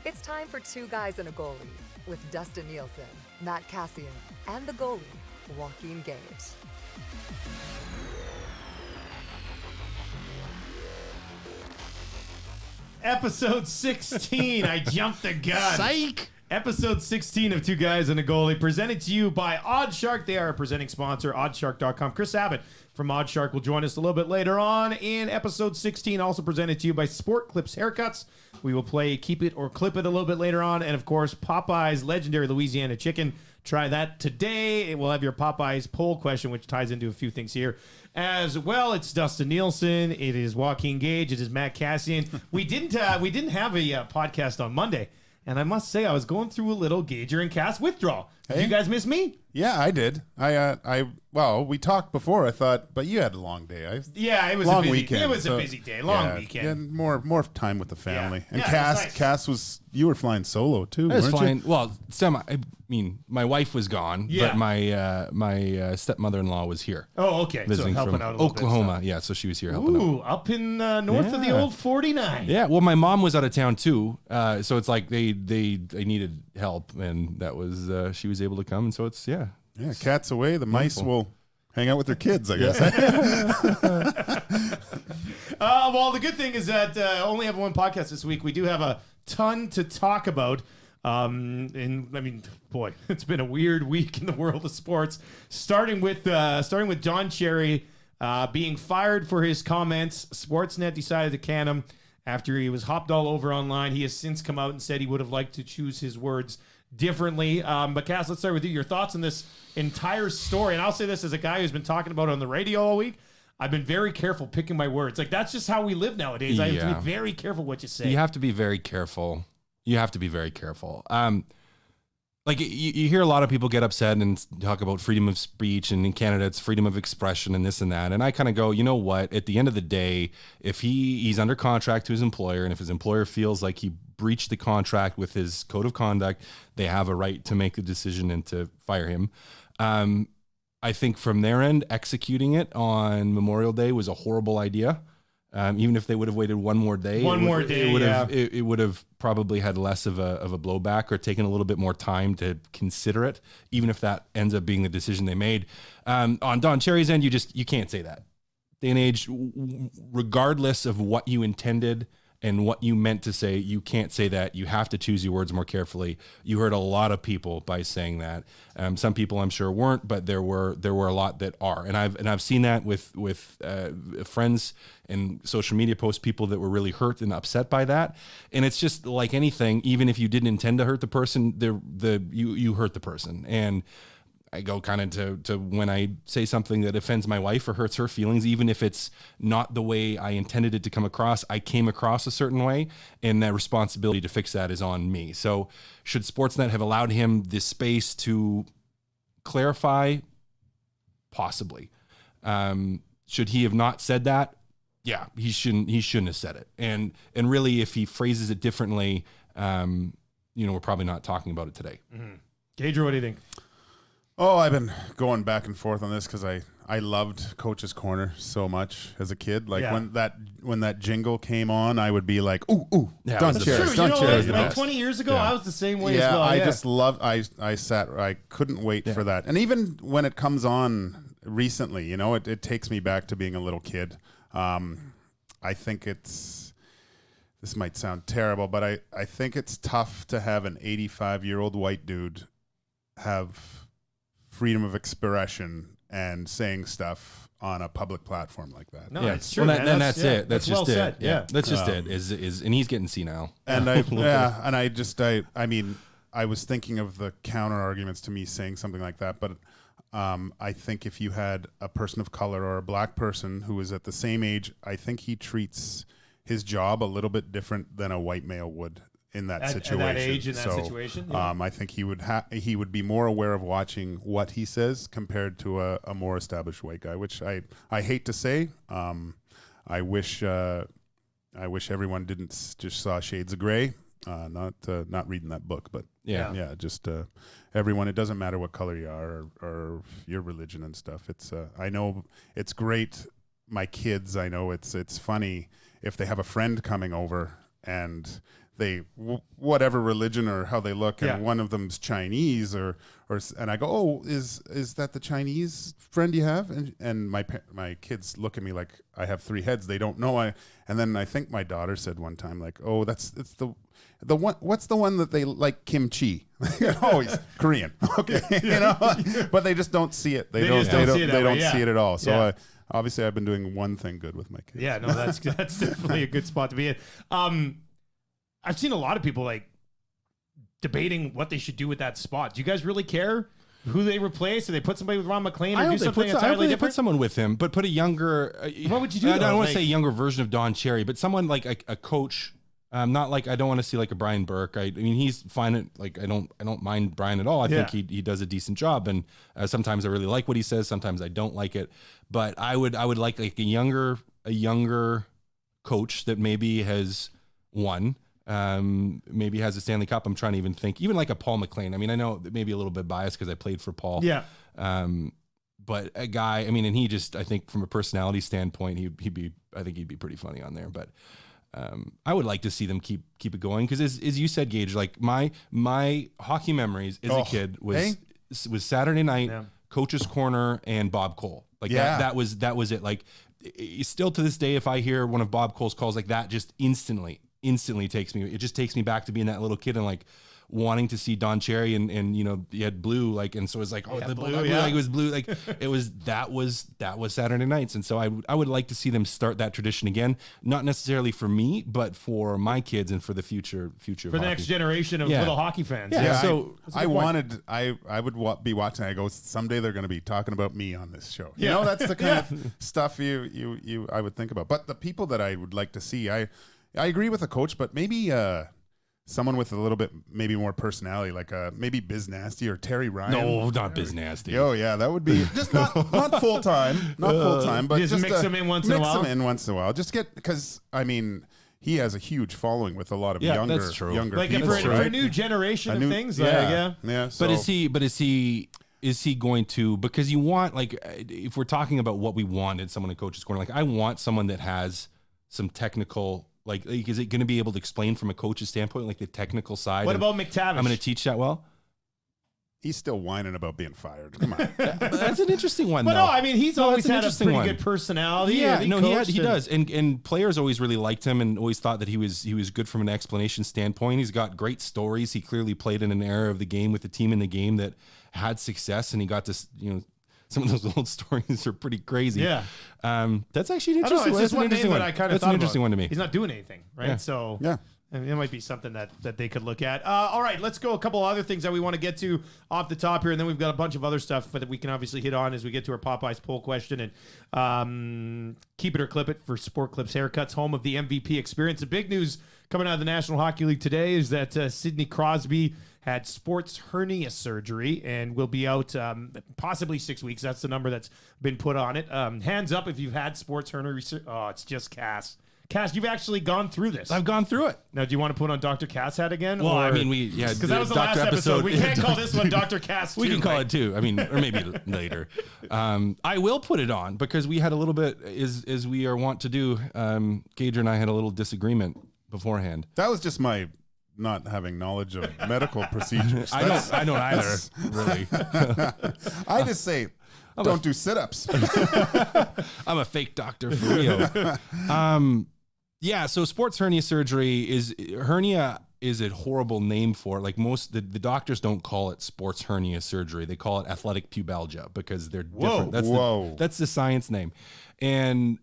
It's time for Two Guys and a Goalie with Dustin Nielsen, Matt Cassian, and the goalie, Joaquin Gage. Episode 16. I jumped the gun. Psych! Episode 16 of Two Guys and a Goalie, presented to you by Oddshark. They are a presenting sponsor, oddshark.com. Kris Abbott from Oddshark will join us a little bit later on in episode 16, also presented to you by Sport Clips Haircuts. We will play Keep It or Clip It a little bit later on. And, of course, Popeye's legendary Louisiana chicken. Try that today. We'll have your Popeye's poll question, which ties into a few things here as well. It's Dustin Nielsen. It is Joaquin Gage. It is Matt Cassian. We didn't have a podcast on Monday. And I must say, I was going through a little Gager and Kass withdrawal. Did you guys miss me? Yeah, I did. Well, we talked before. I thought, but you had a long day. It was long a busy weekend. It was a busy day, long weekend. Yeah, more time with the family. Yeah. And Kass was. You were flying solo too. I was weren't flying. you? Well, I mean, my wife was gone, but my stepmother-in-law was here. Oh, okay. Visiting so helping from out a little Oklahoma. bit. Yeah, so she was here helping out. Ooh, up in north of the old 49. Yeah, well, my mom was out of town too, so it's like they needed help, and that was she was able to come, and so it's Yeah, cat's away. The mice will hang out with their kids, I guess. Well, the good thing is that only have one podcast this week. We do have a ton to talk about. And I mean, boy, it's been a weird week in the world of sports. Starting with Don Cherry being fired for his comments. Sportsnet decided to can him after he was hopped all over online. He has since come out and said he would have liked to choose his words differently. But Kass, let's start with you. Your thoughts on this entire story. And I'll say this as a guy who's been talking about it on the radio all week. I've been very careful picking my words. Like, that's just how we live nowadays. I have to be very careful what you say. You have to be very careful. Like you hear a lot of people get upset and talk about freedom of speech, and in Canada it's freedom of expression and this and that. And I kind of go, you know what? At the end of the day, if he's under contract to his employer, and if his employer feels like he breached the contract with his code of conduct, they have a right to make the decision and to fire him. I think from their end, executing it on Memorial Day was a horrible idea. Even if they would have waited one more day, it would have probably had less of a blowback, or taken a little bit more time to consider it, even if that ends up being the decision they made. On Don Cherry's end, you can't say that. Day and age, regardless of what you intended and what you meant to say, you can't say that. You have to choose your words more carefully. You hurt a lot of people by saying that. Some people I'm sure weren't, but there were a lot that are. And I've seen that with friends and social media posts, people that were really hurt and upset by that. And it's just like anything, even if you didn't intend to hurt the person, you hurt the person. And I go kind of to when I say something that offends my wife or hurts her feelings, even if it's not the way I intended it to come across, I came across a certain way, and the responsibility to fix that is on me. So should Sportsnet have allowed him this space to clarify? Possibly. Should he have not said that? Yeah, he shouldn't have said it. And really, if he phrases it differently, we're probably not talking about it today. Mm-hmm. Gager, what do you think? Oh, I've been going back and forth on this because I loved Coach's Corner so much as a kid. Like when that jingle came on, I would be like, ooh, yeah, Don Cherry. Don Cherry. Like 20 years ago, I was the same way as well. I just loved. I couldn't wait for that. And even when it comes on recently, it takes me back to being a little kid. I think this might sound terrible, but I think it's tough to have an 85-year-old white dude have freedom of expression and saying stuff on a public platform like that. No, it's true. Well, that's it. That's just well it. said. Yeah. That's just it. And he's getting senile. And I mean, I was thinking of the counter arguments to me saying something like that, but I think if you had a person of color or a black person who is at the same age, I think he treats his job a little bit different than a white male would in that situation. At that age, in that situation? Yeah. I think he would be more aware of watching what he says compared to a more established white guy, which I hate to say. I wish everyone didn't just saw Shades of Grey. Not reading that book, but just everyone. It doesn't matter what color you are or your religion and stuff. It's I know it's great. My kids, I know it's funny if they have a friend coming over and they whatever religion or how they look, and one of them's Chinese or and I go, oh, is that the Chinese friend you have? And my kids look at me like I have 3 heads. They don't know. And then I think my daughter said one time, like, oh, it's the one. What's the one that they like kimchi? Oh, he's Korean. Okay, but they just don't see it. They don't see it at all. So obviously, I've been doing one thing good with my kids. Yeah, no, that's definitely a good spot to be in. I've seen a lot of people like debating what they should do with that spot. Do you guys really care who they replace? Or they put somebody with Ron McLean or do something entirely different? Put someone with him, but put a younger. What would you do? I don't want to say younger version of Don Cherry, but someone like a coach. Not like I don't want to see like a Brian Burke. I mean, he's fine. Like I don't mind Brian at all. I think he does a decent job, and sometimes I really like what he says. Sometimes I don't like it. But I would like a younger coach that maybe has won. Maybe has a Stanley Cup. I'm trying to even think, even like a Paul McLean. I mean, I know that maybe a little bit biased because I played for Paul. Yeah. But a guy, I mean, and he just, I think from a personality standpoint, he'd be pretty funny on there. But I would like to see them keep it going because as you said, Gage, like my hockey memories as a kid was Saturday night, Coach's Corner, and Bob Cole. Like that was it. Like still to this day, if I hear one of Bob Cole's calls like that, just instantly takes me. It just takes me back to being that little kid and like wanting to see Don Cherry and you know, he had blue, like, and so it was like, oh, the blue, like it was blue, like it was that was Saturday nights. And so I would like to see them start that tradition again, not necessarily for me, but for my kids and for the future for the next generation of little hockey fans. So I would be watching. I go, someday they're going to be talking about me on this show. You know, that's the kind of stuff I would think about. But the people that I would like to see, I agree with the coach, but maybe someone with a little bit maybe more personality, like maybe Biz Nasty or Terry Ryan. No, not Biz Nasty. Oh yeah, that would be just not full time, but just mix them in once in a while. Mix them in once in a while. Just because I mean, he has a huge following with a lot of younger like people, for a new generation of things. So, but is he going to, because you want, like, if we're talking about what we want in someone in Coach's Corner, like I want someone that has some technical. Like, is it going to be able to explain from a coach's standpoint, like the technical side? What about McTavish? I'm going to teach that well. He's still whining about being fired. Come on. That's an interesting one, but though. No, I mean, he's always had a pretty good personality. Yeah, he does. And players always really liked him and always thought that he was good from an explanation standpoint. He's got great stories. He clearly played in an era of the game with the team in the game that had success, and he got to, you know, some of those old stories are pretty crazy. Yeah. That's actually an interesting one. It's just one name that I kind of thought an interesting one to me. He's not doing anything, right? Yeah. So yeah. I mean, it might be something that they could look at. All right, let's go a couple other things that we want to get to off the top here, and then we've got a bunch of other stuff that we can obviously hit on as we get to our Popeyes poll question. And keep it or clip it for Sport Clips Haircuts, home of the MVP experience. The big news coming out of the National Hockey League today is that Sidney Crosby had sports hernia surgery and will be out possibly 6 weeks. That's the number that's been put on it. Hands up if you've had sports hernia surgery. Oh, it's just Kass. Kass, you've actually gone through this. I've gone through it. Now, do you want to put on Dr. Kass hat again? Well, I mean, because that was the last episode. We can't call this one Dr. Kass 2. We can call it 2. I mean, or maybe later. I will put it on because we had a little bit, as we are wont to do, Gage and I had a little disagreement beforehand. That was just my not having knowledge of medical procedures. I don't either, really. I just say, don't do sit-ups. I'm a fake doctor for real. Yeah, so sports hernia surgery hernia is a horrible name for it. Like the doctors don't call it sports hernia surgery. They call it athletic pubalgia because they're different. That's the science name. And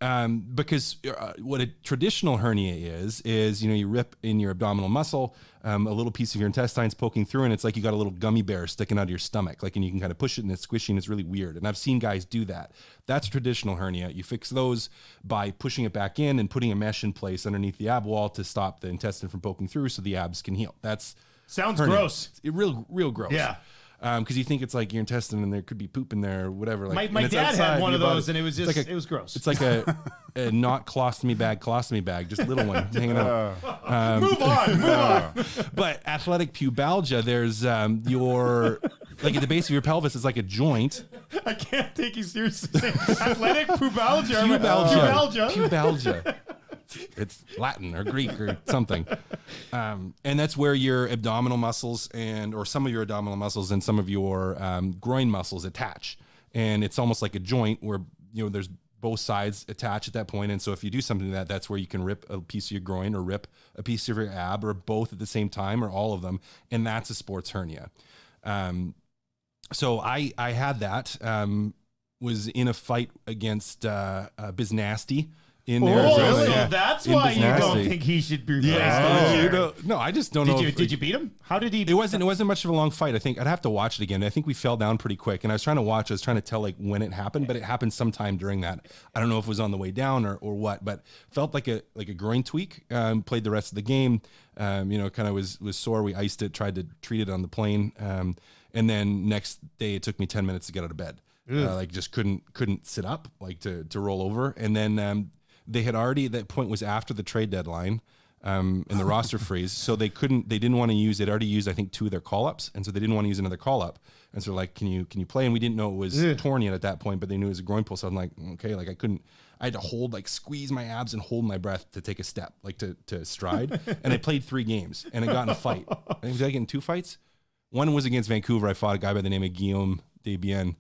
because what a traditional hernia is, you know, you rip in your abdominal muscle, a little piece of your intestines poking through, and it's like you got a little gummy bear sticking out of your stomach, like, and you can kind of push it and it's squishy and it's really weird. And I've seen guys do that. That's traditional hernia. You fix those by pushing it back in and putting a mesh in place underneath the ab wall to stop the intestine from poking through so the abs can heal. Sounds hernia. Gross. Real gross. Yeah. Because you think it's like your intestine and there could be poop in there or whatever. Like my dad had one of those and it was just it was gross. It's like a not colostomy bag, just a little one hanging out. Move on. But athletic pubalgia, there's your like at the base of your pelvis is like a joint. I can't take you seriously. Athletic pubalgia. Pubalgia. It's Latin or Greek or something. And that's where your abdominal muscles or some of your abdominal muscles and some of your groin muscles attach. And it's almost like a joint where, there's both sides attach at that point. And so if you do something that's where you can rip a piece of your groin or rip a piece of your ab or both at the same time or all of them. And that's a sports hernia. So I had that, was in a fight against Biz Nasty in Arizona. So Yeah. that's In why you don't Bisnasty. think he should be No, I just don't know. Did you beat him? How did he? It wasn't much of a long fight. I think I'd have to watch it again. I think we fell down pretty quick, and I was trying to tell like when it happened, but it happened sometime during that. I don't know if it was on the way down or what, but felt like a groin tweak. Played the rest of the game. Kind of was sore. We iced it, tried to treat it on the plane, and then next day it took me 10 minutes to get out of bed. Like just couldn't sit up, like to roll over, and then they had already, that point was after the trade deadline. In the roster freeze, so they didn't want to use, they'd already used I think 2 of their call-ups, and so they didn't want to use another call-up, and so like, can you play? And we didn't know it was torn yet at that point, but they knew it was a groin pull, so I'm like, okay, like I had to squeeze my abs and hold my breath to take a step, like to stride. And I played 3 games, and I got in a fight. I think did I get in 2 fights? One was against Vancouver. I fought a guy by the name of Guillaume Desbiens.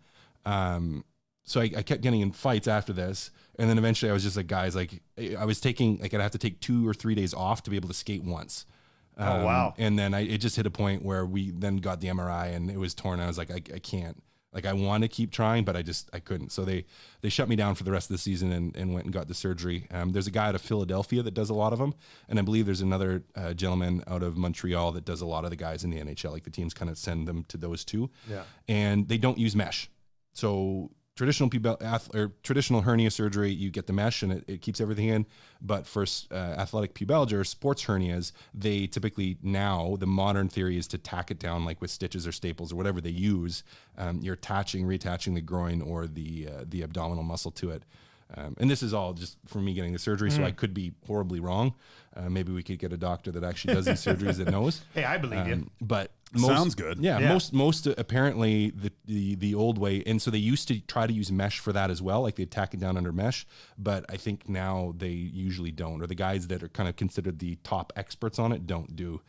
So I kept getting in fights after this. And then eventually I was just like, guys, like I was taking, like I'd have to take 2 or 3 days off to be able to skate once. Oh, wow. And then it just hit a point where we then got the MRI and it was torn. I was like, I can't, like I want to keep trying, but I couldn't. So they shut me down for the rest of the season and went and got the surgery. There's a guy out of Philadelphia that does a lot of them. And I believe there's another gentleman out of Montreal that does a lot of the guys in the NHL. Like the teams kind of send them to those 2. Yeah. And they don't use mesh. So traditional hernia surgery, you get the mesh and it keeps everything in. But for athletic pubalgia or sports hernias, they typically now, the modern theory is to tack it down like with stitches or staples or whatever they use. You're reattaching the groin or the abdominal muscle to it. And this is all just for me getting the surgery, so I could be horribly wrong. Maybe we could get a doctor that actually does these surgeries that knows. Hey, I believe you. But sounds good. Yeah. Most apparently the old way, and so they used to try to use mesh for that as well, like they tack it down under mesh. But I think now they usually don't, or the guys that are kind of considered the top experts on it don't do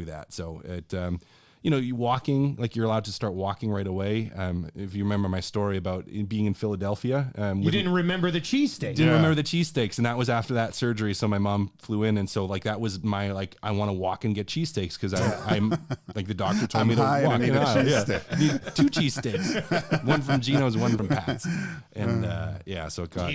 that. So it. You walking, like you're allowed to start walking right away. If you remember my story about being in Philadelphia. You didn't remember the cheesesteak. Didn't remember the cheesesteaks, and that was after that surgery. So my mom flew in, and so like that was my like I want to walk and get cheesesteaks because I'm like the doctor told me to walk. I need a cheesesteak. I need 2 cheesesteaks, one from Gino's, one from Pat's, and so it got.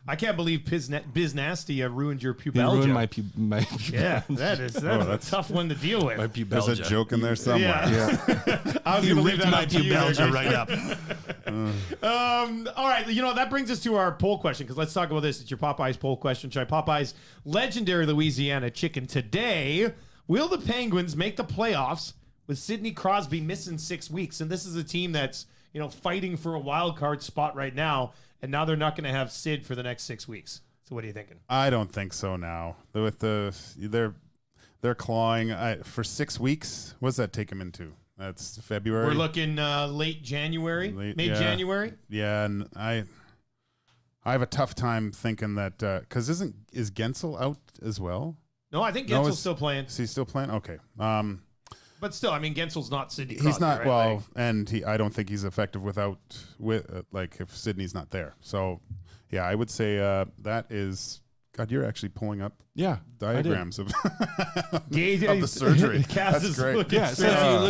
I can't believe Biz Nasty ruined your He pubalgia. ruined my Yeah, that's a tough one to deal with. my There's pubalgia. a joke in there somewhere. Yeah. I was He gonna leave ripped that my up to you there, pubalgia Grace. right up. All right, that brings us to our poll question, because let's talk about this. It's your Popeyes poll question. Try Popeyes legendary Louisiana chicken today. Will the Penguins make the playoffs with Sidney Crosby missing 6 weeks? And this is a team that's fighting for a wild card spot right now, and now they're not going to have Sid for the next 6 weeks. So what are you thinking? I don't think so now. With they're clawing for 6 weeks. What does that take them into? That's February. We're looking late January, mid-January. Yeah, and I have a tough time thinking that because is Gensel out as well? No, I think Gensel's still playing. Is he still playing? Okay. But still, I mean, Gensel's not Sidney Crosby. He's not right? and I don't think he's effective if Sidney's not there. So, yeah, I would say that is. God, you're actually pulling up diagrams of the surgery. That's great. Yeah, so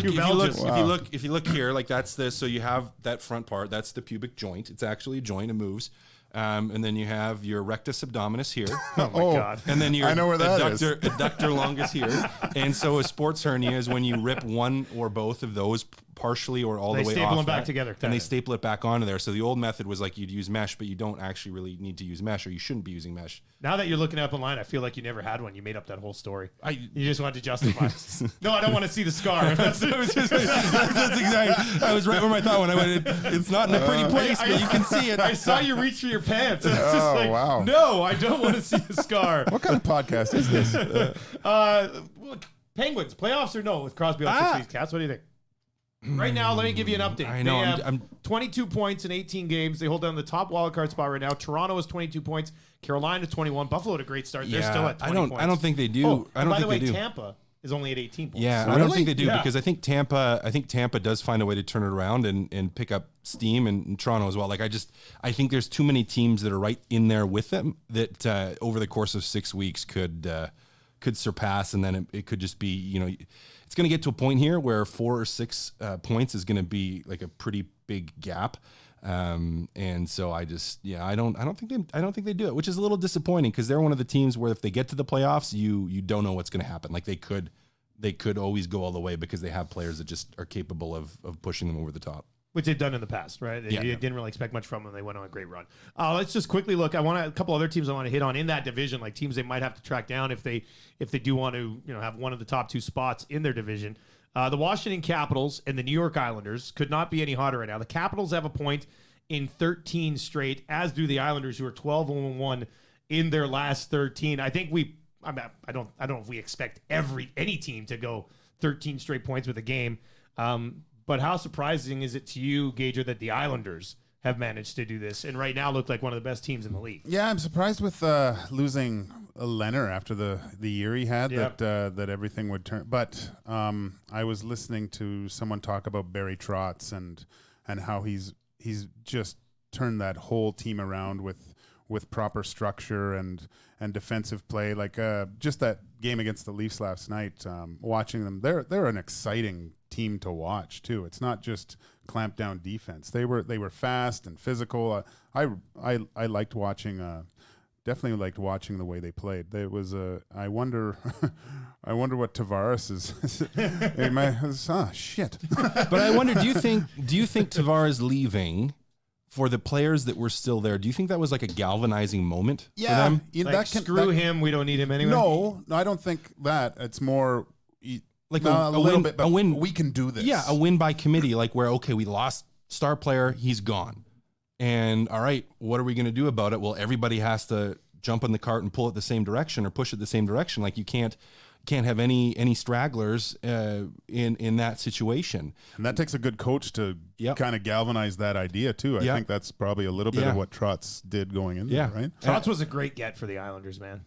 if you look here, like that's this. So you have that front part. That's the pubic joint. It's actually a joint. It moves. And then you have your rectus abdominis here. Oh my God. And then your I know where that is. adductor longus here. And so a sports hernia is when you rip one or both of those partially or all the way off. They staple them back together. And they staple it back onto there. So the old method was like you'd use mesh, but you don't actually really need to use mesh, or you shouldn't be using mesh. Now that you're looking up online, I feel like you never had one. You made up that whole story. You just wanted to justify it. No, I don't want to see the scar. That's exactly. I was right where my thought went. I went, it's not in a pretty place, but you can see it. I saw you reach for your pants. And it's just like, wow. No, I don't want to see the scar. What kind of podcast is this? Penguins, playoffs or no with Crosby on 6 weeks? Cass, what do you think? Right now, let me give you an update. I know. They have I'm 22 points in 18 games. They hold down the top wildcard spot right now. Toronto has 22 points. Carolina 21. Buffalo had a great start. They're still at 20 points. I don't think they do. Oh, I don't by the think way, they do. Tampa is only at 18 points. Yeah, So I don't really? think they do Yeah. because I think Tampa does find a way to turn it around and pick up steam, and Toronto as well. Like I think there's too many teams that are right in there with them that over the course of 6 weeks could surpass, and then it could just be, it's going to get to a point here where 4 or 6 points is going to be like a pretty big gap. And so I don't think they do it, which is a little disappointing because they're one of the teams where if they get to the playoffs, you don't know what's going to happen. Like they could always go all the way because they have players that just are capable of pushing them over the top. Which they've done in the past, right? They Yeah. didn't really expect much from them. They went on a great run. Let's just quickly look. A couple other teams I want to hit on in that division, like teams they might have to track down if they do want to, have one of the top 2 spots in their division. The Washington Capitals and the New York Islanders could not be any hotter right now. The Capitals have a point in 13 straight, as do the Islanders, who are 12-1 in their last 13. I think I don't know if we expect any team to go 13 straight points with a game. But how surprising is it to you, Gager, that the Islanders have managed to do this and right now look like one of the best teams in the league? Yeah, I'm surprised with losing Leonard after the year he had, that everything would turn. But I was listening to someone talk about Barry Trotz and how he's just turned that whole team around with proper structure and defensive play. Like just that game against the Leafs last night, watching them, they're an exciting team to watch too. It's not just clamp down defense. They were fast and physical. I liked watching. Definitely liked watching the way they played. There was I wonder what Tavares is. Shit. But I wonder, do you think Tavares leaving for the players that were still there, do you think that was like a galvanizing moment for them? Screw him. We don't need him anyway. No, I don't think that. It's more Like a little win, bit, but a win. we can do this. Yeah, a win by committee, like where, okay, we lost star player, he's gone. And all right, what are we going to do about it? Well, everybody has to jump in the cart and pull it the same direction or push it the same direction. Like you can't have any stragglers in that situation. And that takes a good coach to kind of galvanize that idea too. I think that's probably a little bit of what Trotz did going in there, right? Trotz was a great get for the Islanders, man.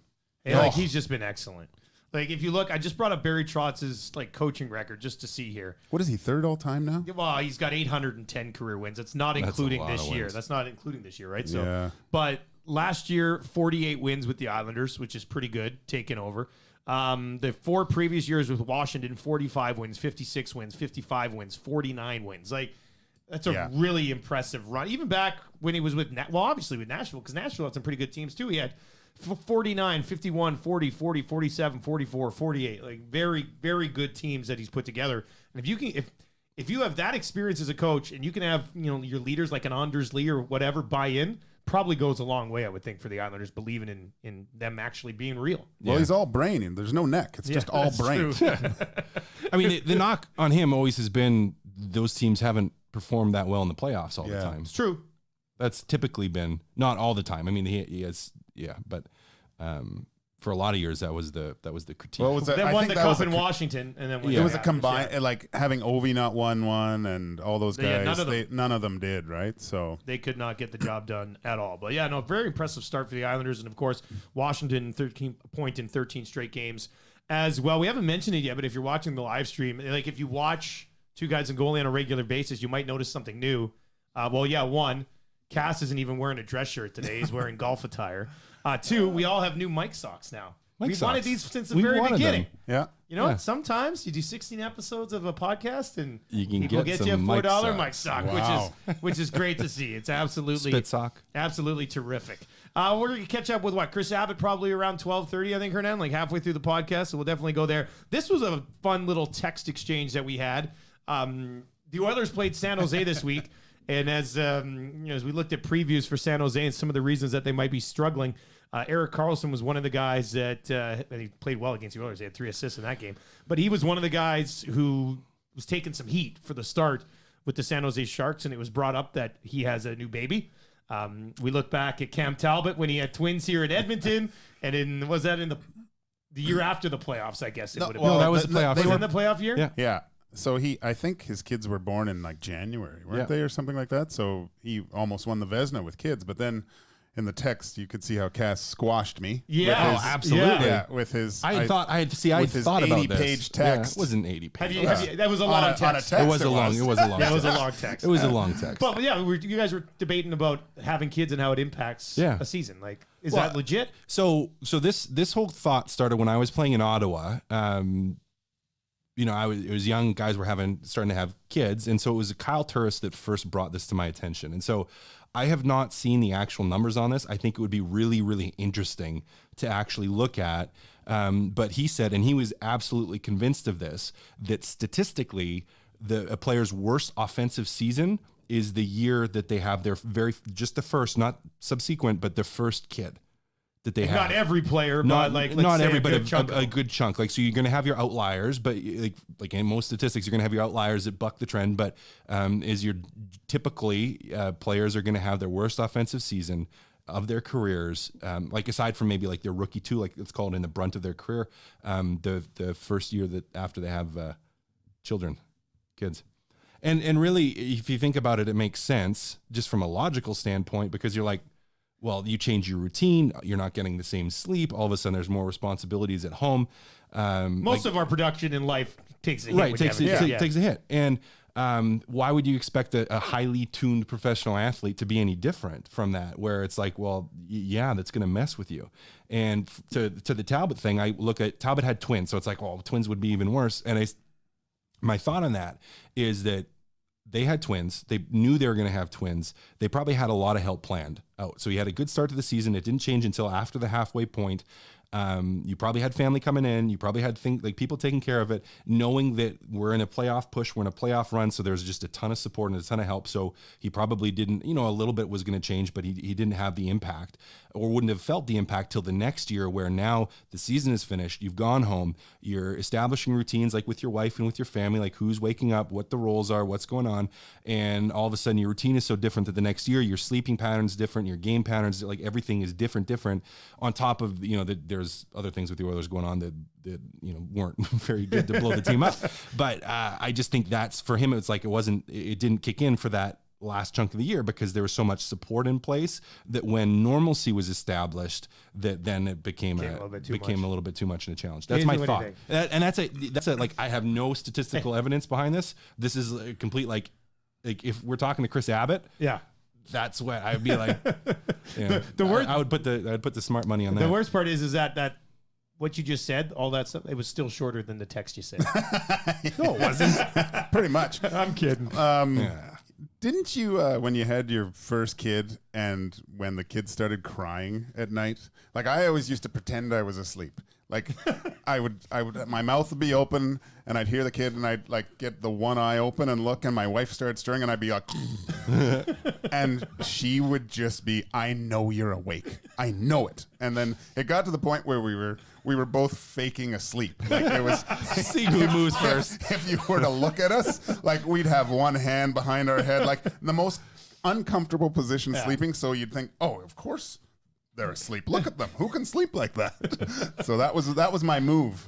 He's just been excellent. Like if you look, I just brought up Barry Trotz's coaching record just to see here. What is he, third all time now? Well, he's got 810 career wins. That's not including this year. That's not including this year, right? So, but last year, 48 wins with the Islanders, which is pretty good, taking over. The 4 previous years with Washington, 45 wins, 56 wins, 55 wins, 49 wins. Like that's a really impressive run. Even back when he was obviously with Nashville, because Nashville had some pretty good teams too. He had 49, 51, 40, 40, 47, 44, 48. Like very, very good teams that he's put together. And if you have that experience as a coach and you can have, your leaders like an Anders Lee or whatever buy in, probably goes a long way, I would think, for the Islanders believing in them actually being real. Well, he's all brain and there's no neck. It's just all brain. I mean, the knock on him always has been those teams haven't performed that well in the playoffs all the time. It's true. That's typically been, not all the time. I mean, he has, but for a lot of years that was the critique. Well, Then won the cup in Washington, and then it was a combined, like having Ovi not won one and all those guys. None of them did, right? So they could not get the job done at all. But very impressive start for the Islanders, and of course Washington 13 point in 13 straight games as well. We haven't mentioned it yet, but if you're watching the live stream, like if you watch Two Guys and Goalie on a regular basis, you might notice something new. One, Kass isn't even wearing a dress shirt today; he's wearing golf attire. 2, we all have new mic socks now. We've wanted these since the very beginning. Yeah. You know what? Sometimes you do 16 episodes of a podcast and you can people get you a $4 mic sock, Wow. which is great to see. It's absolutely spit sock. Absolutely terrific. We're going to catch up with Kris Abbott probably around 12:30, I think, Hernan, like halfway through the podcast. So we'll definitely go there. This was a fun little text exchange that we had. The Oilers played San Jose this week. And as we looked at previews for San Jose and some of the reasons that they might be struggling, Erik Karlsson was one of the guys that he played well against the Oilers. He had 3 assists in that game. But he was one of the guys who was taking some heat for the start with the San Jose Sharks, and it was brought up that he has a new baby. We look back at Cam Talbot when he had twins here in Edmonton, and in the year after the playoffs, I guess it would have been. No, that was the playoffs. Was it in the playoff year? Yeah. Yeah. So I think his kids were born in like January, weren't Yeah. they, or something like that? So he almost won the Vezina with kids. But then in the text, you could see how Kass squashed me. Yeah. with his- absolutely. Yeah, with his. I thought with his thought about 80-page this. text. Yeah, it wasn't 80 pages. Have you, that was a On long a- on a text. text. It was a long. It was a long. Yeah, it was a text. long text. It was a long text. But yeah, you guys were debating about having kids and how it impacts Yeah. a season. Like, is Well, that legit? So this whole thought started when I was playing in Ottawa. It was young guys were starting to have kids, and so it was Kyle Turris that first brought this to my attention. And so I have not seen the actual numbers on this. I think it would be really, really interesting to actually look at. But he said, and he was absolutely convinced of this, that statistically, a player's worst offensive season is the year that they have their just the first, not subsequent, but the first kid that they have. Not every player, Not but like, not let's say every, but good chunk of a them. good chunk. Like, so you're going to have your outliers, but like in most statistics, you're going to have your outliers that buck the trend. But typically players are going to have their worst offensive season of their careers, like aside from maybe like their rookie two, like it's called in the brunt of their career, the first year that after they have kids. And really, if you think about it, it makes sense just from a logical standpoint, because you're like, well, you change your routine, you're not getting the same sleep. All of a sudden, there's more responsibilities at home. Most of our production in life takes a hit. Right, when takes you have a kid. takes a hit. And why would you expect a highly tuned professional athlete to be any different from that? Where it's like, well, yeah, that's going to mess with you. And to the Talbot thing, I look at Talbot had twins, so it's like, well, twins would be even worse. And my thought on that is that they had twins. They knew they were going to have twins. They probably had a lot of help planned out. So he had a good start to the season. It didn't change until after the halfway point. You probably had family coming in. You probably had people taking care of it, knowing that we're in a playoff push, we're in a playoff run. So there's just a ton of support and a ton of help. So he probably didn't, a little bit was going to change, but he didn't have the impact, or wouldn't have felt the impact till the next year, where now the season is finished. You've gone home. You're establishing routines, like with your wife and with your family, like who's waking up, what the roles are, what's going on. And all of a sudden your routine is so different that the next year your sleeping patterns different, your game patterns, like everything is different on top of, that there's other things with the Oilers going on that weren't very good to blow the team up. But I just think that's, for him, it's like it didn't kick in for that last chunk of the year, because there was so much support in place that when normalcy was established, that then it became a little bit too much in a challenge. That's my thought. And that's like, I have no statistical evidence behind this. This is a complete, like if we're talking to Kris Abbott, Yeah. that's what I'd be like. I would put the smart money on that. The worst part is that what you just said, all that stuff, it was still shorter than the text you said. No, it wasn't. Pretty much. I'm kidding. Didn't you, when you had your first kid and when the kid started crying at night, like I always used to pretend I was asleep. Like I would, my mouth would be open and I'd hear the kid and I'd like get the one eye open and look, and my wife started stirring and I'd be like, and she would just be, I know you're awake. I know it. And then it got to the point where we were both faking asleep. Like it was see who moves first. If you were to look at us, like we'd have one hand behind our head, like the most uncomfortable position sleeping. So you'd think, oh, of course they're asleep. Look at them. Who can sleep like that? So that was my move.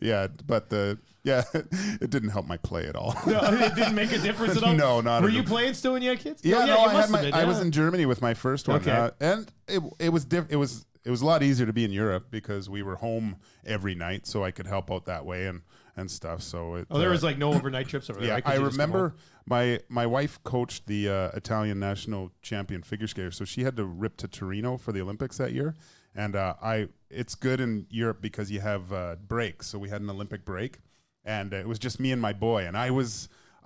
It didn't help my play at all. No, it didn't make a difference at all? No, not at all. Were you playing still when you had kids? Yeah, Oh, no, you I must had have been, I was yeah. in Germany with my first one. Okay. And it was a lot easier to be in Europe because we were home every night, so I could help out that way and stuff. So there was like no overnight trips over there. yeah, right? 'Cause I you just come remember home. my wife coached the Italian national champion figure skater, so she had to rip to Torino for the Olympics that year. And it's good in Europe because you have breaks. So we had an Olympic break, and it was just me and my boy. And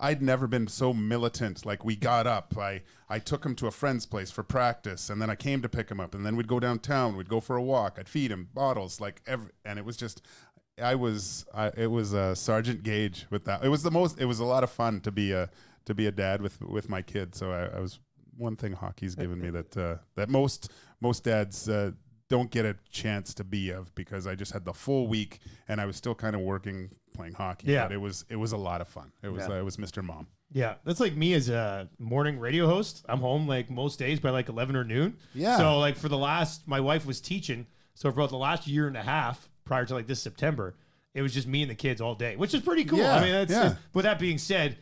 I'd never been so militant. Like we got up, I took him to a friend's place for practice, and then I came to pick him up, and then we'd go downtown, we'd go for a walk, I'd feed him bottles, and it was just. It was Sergeant Gage with that. It was a lot of fun to be a dad with my kid. So I was, one thing hockey's given me that most dads don't get a chance to be of, because I just had the full week and I was still kind of working, playing hockey. Yeah. But it was a lot of fun. It was Mr. Mom. Yeah, that's like me as a morning radio host. I'm home like most days by like 11 or noon. Yeah. So like my wife was teaching. So for about the last year and a half prior to like this September, it was just me and the kids all day, which is pretty cool. Yeah, I mean, yeah. with that being said,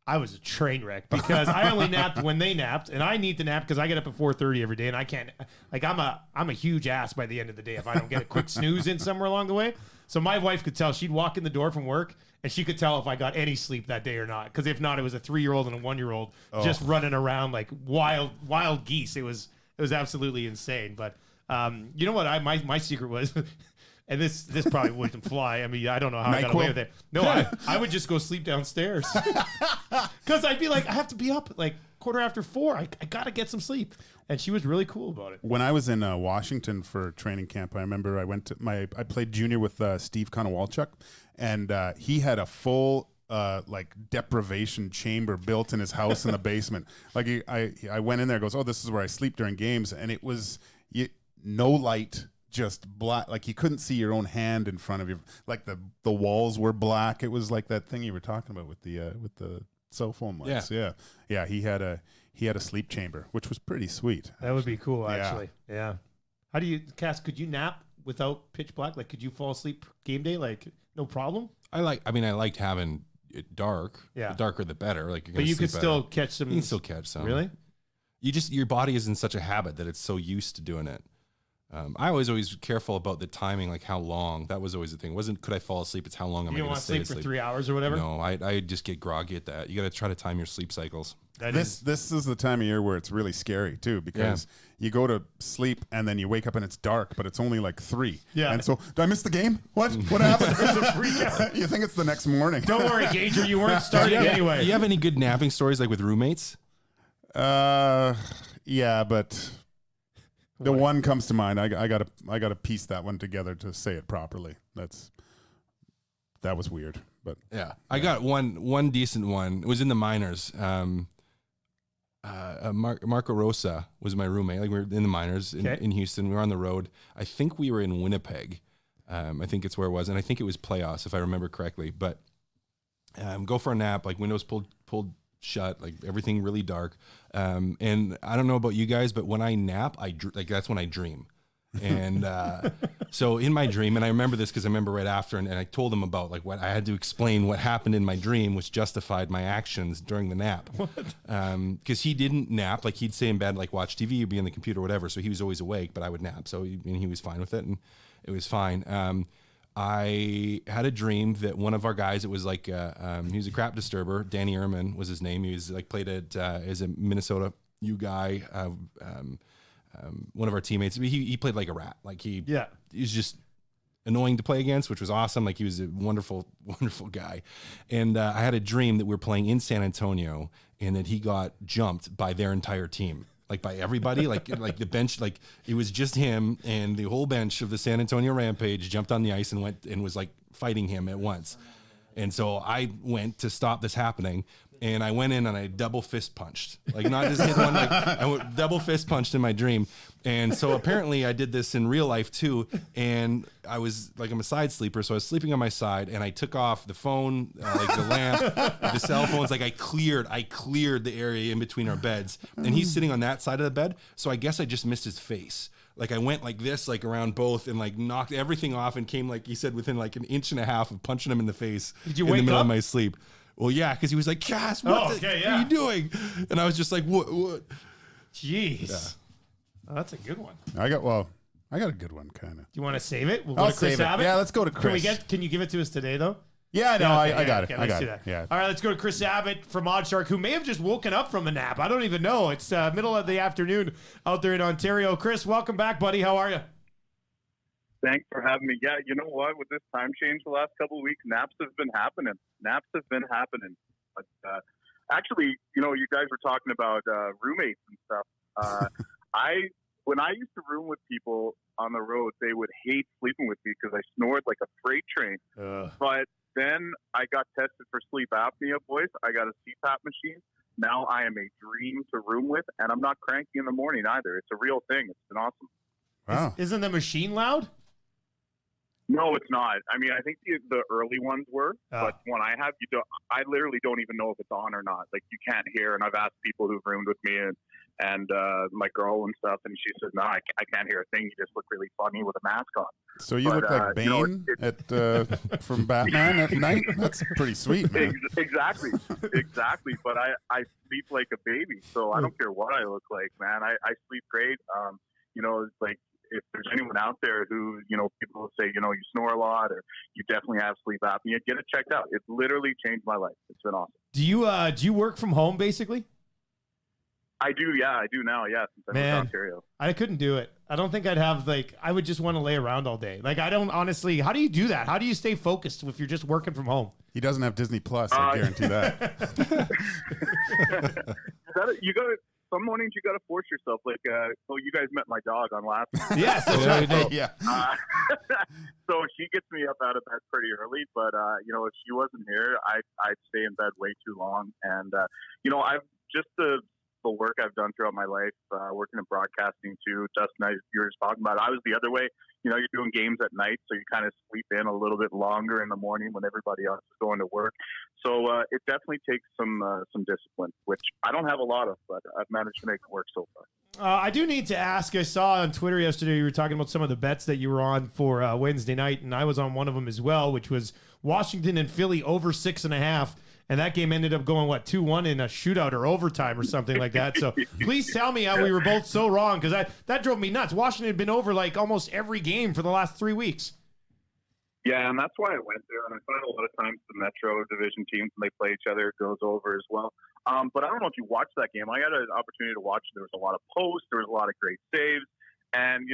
I was a train wreck because I only napped when they napped, and I need to nap because I get up at 4:30 every day, and I can't. Like I'm a huge ass by the end of the day if I don't get a quick snooze in somewhere along the way. So my wife could tell. She'd walk in the door from work, and she could tell if I got any sleep that day or not. Because if not, it was a 3-year-old and a 1-year-old just running around like wild geese. It was absolutely insane. But you know what? My secret was. And this probably wouldn't fly. I mean, I don't know how I got away with it. No, I would just go sleep downstairs. Because I'd be like, I have to be up like 4:15. I got to get some sleep. And she was really cool about it. When I was in Washington for training camp, I remember I played junior with Steve Konowalchuk, and he had a full like deprivation chamber built in his house in the basement. Like I went in there, goes, oh, this is where I sleep during games, and it was no light. Just black, like you couldn't see your own hand in front of you. Like the walls were black. It was like that thing you were talking about with the cell phone lights. Yeah. He had a sleep chamber, which was pretty sweet. That would be cool, actually. Yeah. How do you, Kass? Could you nap without pitch black? Like, could you fall asleep game day? Like, no problem. I liked having it dark. Yeah. The darker the better. Like, but you could still catch some. You can still catch some. Really? Your body is in such a habit that it's so used to doing it. I was always careful about the timing, like how long. That was always the thing. It wasn't could I fall asleep? It's how long am I going to stay asleep? You don't want to sleep for 3 hours or whatever? No, I just get groggy at that. You got to try to time your sleep cycles. This is the time of year where it's really scary too, because you go to sleep and then you wake up and it's dark, but it's only like 3. Yeah. And so, did I miss the game? What happened? There's a freak out. You think it's the next morning? Don't worry, Gager, you weren't starting anyway. You have any good napping stories like with roommates? Yeah, but. The one comes to mind. I gotta piece that one together to say it properly. That was weird, but yeah. I got one decent one. It was in the minors. Marco Rosa was my roommate. Like we were in the minors in Houston. We were on the road. I think we were in Winnipeg. I think it's where it was, and I think it was playoffs if I remember correctly. But go for a nap. Like windows pulled shut, like everything really dark. And I don't know about you guys, but when I nap, that's when I dream. And so in my dream, and I remember this because I remember right after, and I told him about like what I had to explain what happened in my dream, which justified my actions during the nap. Because he didn't nap, like he'd stay in bed, like watch TV or be on the computer or whatever. So he was always awake, but I would nap. So he was fine with it, and it was fine. I had a dream that one of our guys, it was like, he was a crap disturber. Danny Ehrman was his name. He was like played at, as a Minnesota U guy, one of our teammates. He played like a rat. Like he was just annoying to play against, which was awesome. Like he was a wonderful, wonderful guy. And I had a dream that we were playing in San Antonio and that he got jumped by their entire team. Like by everybody, like the bench, like it was just him and the whole bench of the San Antonio Rampage jumped on the ice and went and was like fighting him at once. And so I went to stop this happening, and I went in and I double fist punched, like not just hit one, like I went double fist punched in my dream. And so apparently I did this in real life too. And I was like, I'm a side sleeper, so I was sleeping on my side, and I took off the phone, like the lamp, the cell phones. Like I cleared the area in between our beds, and he's sitting on that side of the bed. So I guess I just missed his face. Like I went like this, like around both, and like knocked everything off, and came like he said within like 1.5 inches of punching him in the face. Did you in wake the middle up? of my sleep? Well, yeah, because he was like, Kass, what are you doing? And I was just like, what? Jeez. Yeah. Oh, that's a good one. I got a good one, kind of. Do you want to save it? We'll I'll go to Kris save it. Abbott. Yeah, let's go to Chris. Can you give it to us today though? Yeah, no, I got it. Okay, I let's got do it. that. Yeah. All right, let's go to Kris Abbott from Oddshark, who may have just woken up from a nap. I don't even know. It's middle of the afternoon out there in Ontario. Chris, welcome back, buddy. How are you? Thanks for having me. Yeah, you know what? With this time change the last couple of weeks, naps have been happening. But actually, you know, you guys were talking about roommates and stuff. When I used to room with people on the road, they would hate sleeping with me because I snored like a freight train. But then I got tested for sleep apnea, boys. I got a CPAP machine. Now I am a dream to room with, and I'm not cranky in the morning either. It's a real thing. It's been awesome. Wow. Isn't the machine loud? No, it's not. I mean, I think the early ones were, but when I have, I literally don't even know if it's on or not. Like you can't hear. And I've asked people who've roomed with me, and and my girl and stuff, and she says, "No, I can't hear a thing. You just look really funny with a mask on." So you look like Bane from Batman at night? That's pretty sweet, man. Exactly. But I sleep like a baby, so I don't care what I look like, man. I sleep great. It's like, if there's anyone out there who, people will say, you snore a lot or you definitely have sleep apnea, get it checked out. It's literally changed my life. It's been awesome. Do you work from home basically? I do. Yeah, I do now. Yeah. Since I'm in Ontario. I couldn't do it. I don't think I'd have I would just want to lay around all day. I don't honestly, how do you do that? How do you stay focused if you're just working from home? He doesn't have Disney Plus. I guarantee that. You got to, some mornings you got to force yourself. You guys met my dog on last week. Yes, that's right. Yeah. So she gets me up out of bed pretty early, but if she wasn't here, I'd stay in bed way too long. And I've just the work I've done throughout my life, working in broadcasting too. Dustin, you were just talking about it. I was the other way. You're doing games at night, so you kind of sleep in a little bit longer in the morning when everybody else is going to work. So it definitely takes some discipline, which I don't have a lot of, but I've managed to make it work so far. I do need to ask, I saw on Twitter yesterday you were talking about some of the bets that you were on for Wednesday night, and I was on one of them as well, which was Washington and Philly over 6.5. And that game ended up going, 2-1 in a shootout or overtime or something like that. So please tell me how we were both so wrong, because that drove me nuts. Washington had been over almost every game for the last 3 weeks. Yeah, and that's why I went there. And I find a lot of times the Metro Division teams, when they play each other, it goes over as well. But I don't know if you watched that game. I got an opportunity to watch. There was a lot of posts. There was a lot of great saves. And,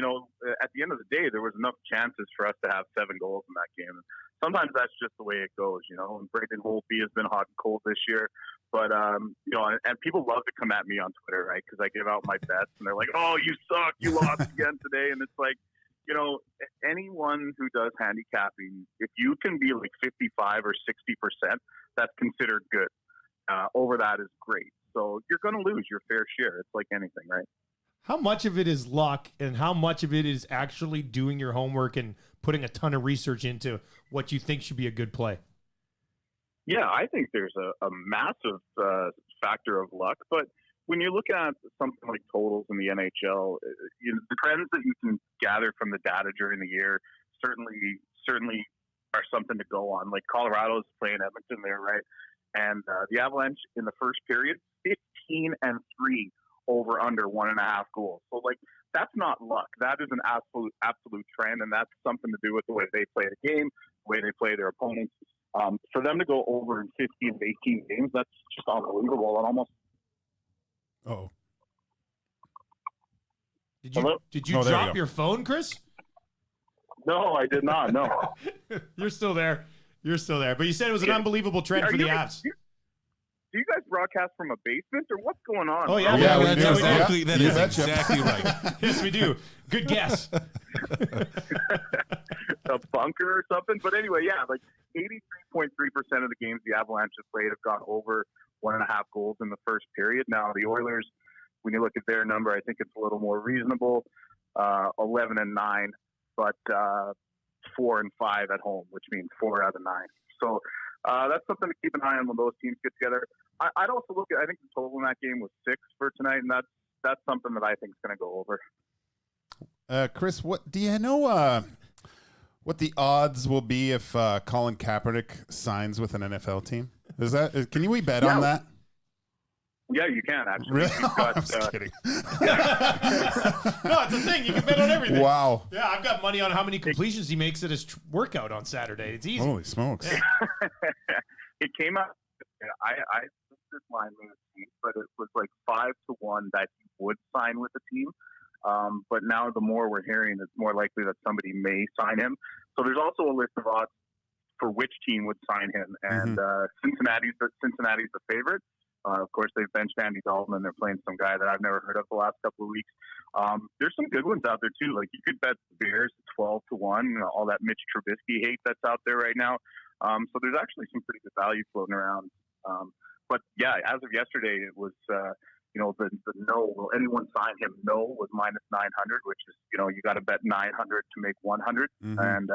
at the end of the day, there was enough chances for us to have 7 goals in that game. Sometimes that's just the way it goes, and Braden Holtby has been hot and cold this year. But, and people love to come at me on Twitter, right? Because I give out my bets and they're like, "Oh, you suck. You lost again today." And it's like, anyone who does handicapping, if you can be 55 or 60%, that's considered good. Over that is great. So you're going to lose your fair share. It's like anything, right? How much of it is luck and how much of it is actually doing your homework and putting a ton of research into what you think should be a good play? Yeah, I think there's a massive factor of luck. But when you look at something like totals in the NHL, the trends that you can gather from the data during the year certainly are something to go on. Like Colorado's playing Edmonton there, right? And the Avalanche in the first period, 15-3 over under 1.5 goals. So that's not luck. That is an absolute trend, and that's something to do with the way they play the game, the way they play their opponents. For them to go over in 15 to 18 games, that's just unbelievable. And almost. Oh. Did you drop your phone, Chris? No, I did not. No. You're still there. But you said it was an unbelievable trend for the Avs. Do you guys broadcast from a basement, or what's going on? Oh, yeah. That is exactly right. Yes, we do. Good guess. A bunker or something? But anyway, 83.3% of the games the Avalanche have played have gone over 1.5 goals in the first period. Now, the Oilers, when you look at their number, I think it's a little more reasonable, 11-9, but 4-5 at home, which means 4 out of 9. So that's something to keep an eye on when those teams get together. I'd also look at, I think the total in that game was 6 for tonight, and that's something that I think is going to go over. Chris, what do you know? What the odds will be if Colin Kaepernick signs with an NFL team? Can we bet on that? Yeah, you can actually. Really? I'm just kidding. No, it's a thing. You can bet on everything. Wow. Yeah, I've got money on how many completions he makes at his workout on Saturday. It's easy. Holy smokes. Yeah. It came out. I this line with the team, but it was 5-1 that he would sign with the team. But now the more we're hearing, it's more likely that somebody may sign him. So there's also a list of odds for which team would sign him. And Cincinnati's the favorite. Of course, they've benched Andy Dalton, and they're playing some guy that I've never heard of the last couple of weeks. There's some good ones out there, too. You could bet the Bears 12-1, all that Mitch Trubisky hate that's out there right now. So there's actually some pretty good value floating around. But, yeah, as of yesterday, it was, the no, will anyone sign him? No was -900, which is, you got to bet 900 to make 100. And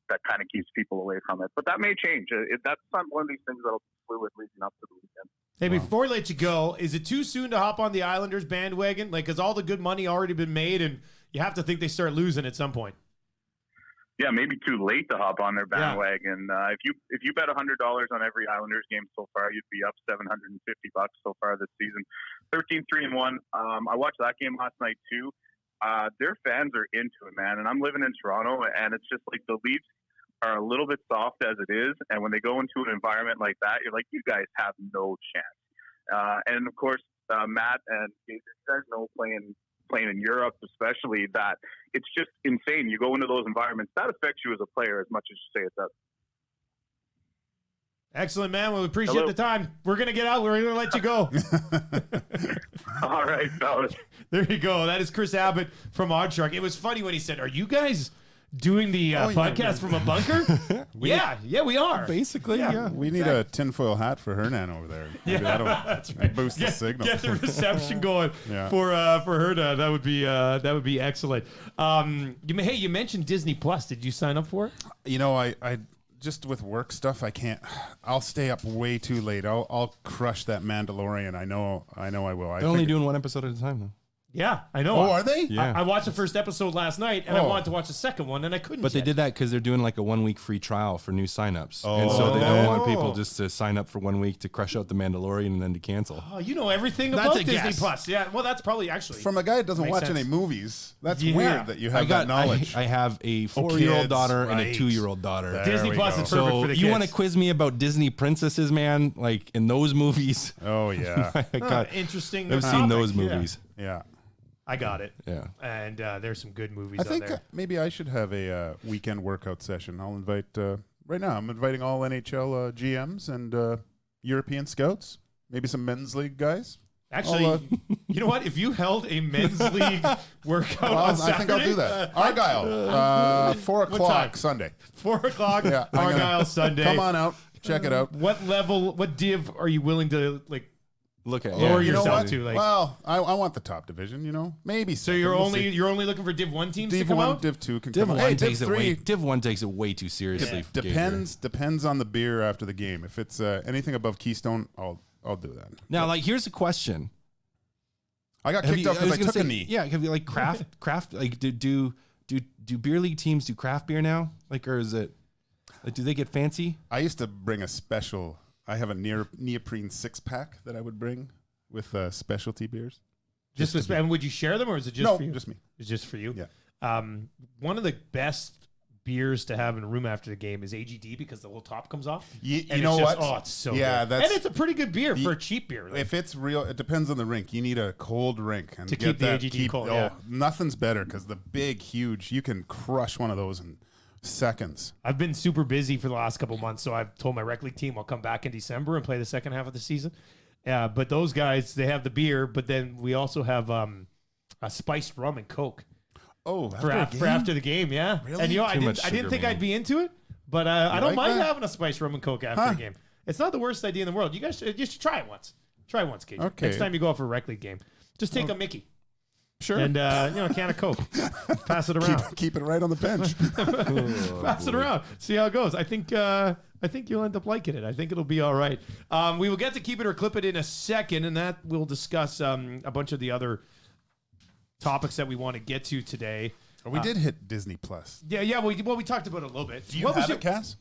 that kind of keeps people away from it. But that may change. That's not one of these things that'll be fluid leading up to the weekend. Hey, before we let you go, is it too soon to hop on the Islanders bandwagon? Like, has all the good money already been made, and you have to think they start losing at some point? Yeah, maybe too late to hop on their bandwagon. If you bet $100 on every Islanders game so far, you'd be up $750 so far this season. 13-3-1. I watched that game last night too. Their fans are into it, man. And I'm living in Toronto, and it's just like the Leafs are a little bit soft as it is, and when they go into an environment like that, you're like, you guys have no chance. And of course, Matt and you guys know playing in Europe, especially, that it's just insane. You go into those environments, that affects you as a player as much as you say it does. Excellent, man. Well, we appreciate the time. We're going to get out. We're going to let you go. All right, fellas. There you go. That is Kris Abbott from Oddshark. It was funny when he said, are you guys doing the podcast from a bunker? Yeah, we are. Basically, yeah. We need a tinfoil hat for Hernan over there. Maybe that'll that's right. boost the signal. Get the reception going for Hernan. That would be excellent. You mentioned Disney Plus. Did you sign up for it? You know, I just with work stuff, I can't. I'll stay up way too late. I'll crush that Mandalorian. I know I will. They're only doing one episode at a time, though. Yeah, I know. Oh, are they? Yeah. I watched the first episode last night, and I wanted to watch the second one, and I couldn't. But they did that because they're doing like a 1 week free trial for new signups, and Oh. so they don't want people just to sign up for 1 week to crush out the Mandalorian and then to cancel. Oh, you know everything That's about a Disney guess. Plus. Yeah, well, that's probably actually From a guy that doesn't Makes watch sense. any movies, that's Yeah. weird that you have that knowledge. I have a 4-year-old kids, daughter and a right. 2-year-old daughter. There Disney we Plus go. is perfect So for the you kids. want to quiz me about Disney princesses, man? Like in those movies? Oh yeah, I got, interesting. I've seen topic. those Yeah. movies. yeah. I got it. Yeah. And there's some good movies I out think there. maybe I should have a weekend workout session. I'll invite right now. I'm inviting all NHL GMs and European scouts. Maybe some men's league guys. Actually, you know what? If you held a men's league workout on Saturday, I think I'll do that. Argyle, 4 time? o'clock Sunday. 4 o'clock, Yeah, I'm gonna- Argyle Sunday. Come on out, check it out. What level, what div are you willing to Look at lower You know yourself what? to? Well, I want the top division. You know, maybe. So you're only looking for Div 1 teams to Div come 1, out? Div 2 can Div come 1 out. Hey, takes Div it 3 way. Div 1 takes it way too seriously. depends on the beer after the game. If it's anything above Keystone, I'll do that. Now, like, here's a question. I got Have kicked you- out because I was gonna took a say, knee. Yeah, have you like craft? Like, do beer league teams do craft beer now? Like, or is it? Like, do they get fancy? I used to bring a special. I have a neoprene 6-pack that I would bring with specialty beers. And would you share them, or is it just No, for you? just me. It's just for you? Yeah. One of the best beers to have in a room after the game is AGD because the little top comes off. You And know it's just, what? Oh, it's so Yeah, good. And it's a pretty good beer for a cheap beer. Like, If it's real, it depends on the rink. You need a cold rink and To get keep the that, AGD cold, yeah. nothing's better because the big, huge, you can crush one of those in seconds. I've been super busy for the last couple months, so I've told my rec league team I'll come back in December and play the second half of the season. But those guys, they have the beer, but then we also have a spiced rum and Coke. Oh, For after the game, yeah. Really? And I Too much didn't sugar, think man. I'd be into it, but I don't like mind that? having a spiced rum and Coke after the game. It's not the worst idea in the world. You guys should try it once. Try it once, Gage. Okay. Next time you go out for a rec league game, just take a Mickey Sure. and a can of Coke. Pass it around. Keep it right on the bench. Pass it around. See how it goes. I think you'll end up liking it. I think it'll be all right. We will get to keep it or clip it in a second, and that we'll discuss a bunch of the other topics that we want to get to today. We did hit Disney Plus. Yeah. We talked about it a little bit. Do you What was have your- it, Cass?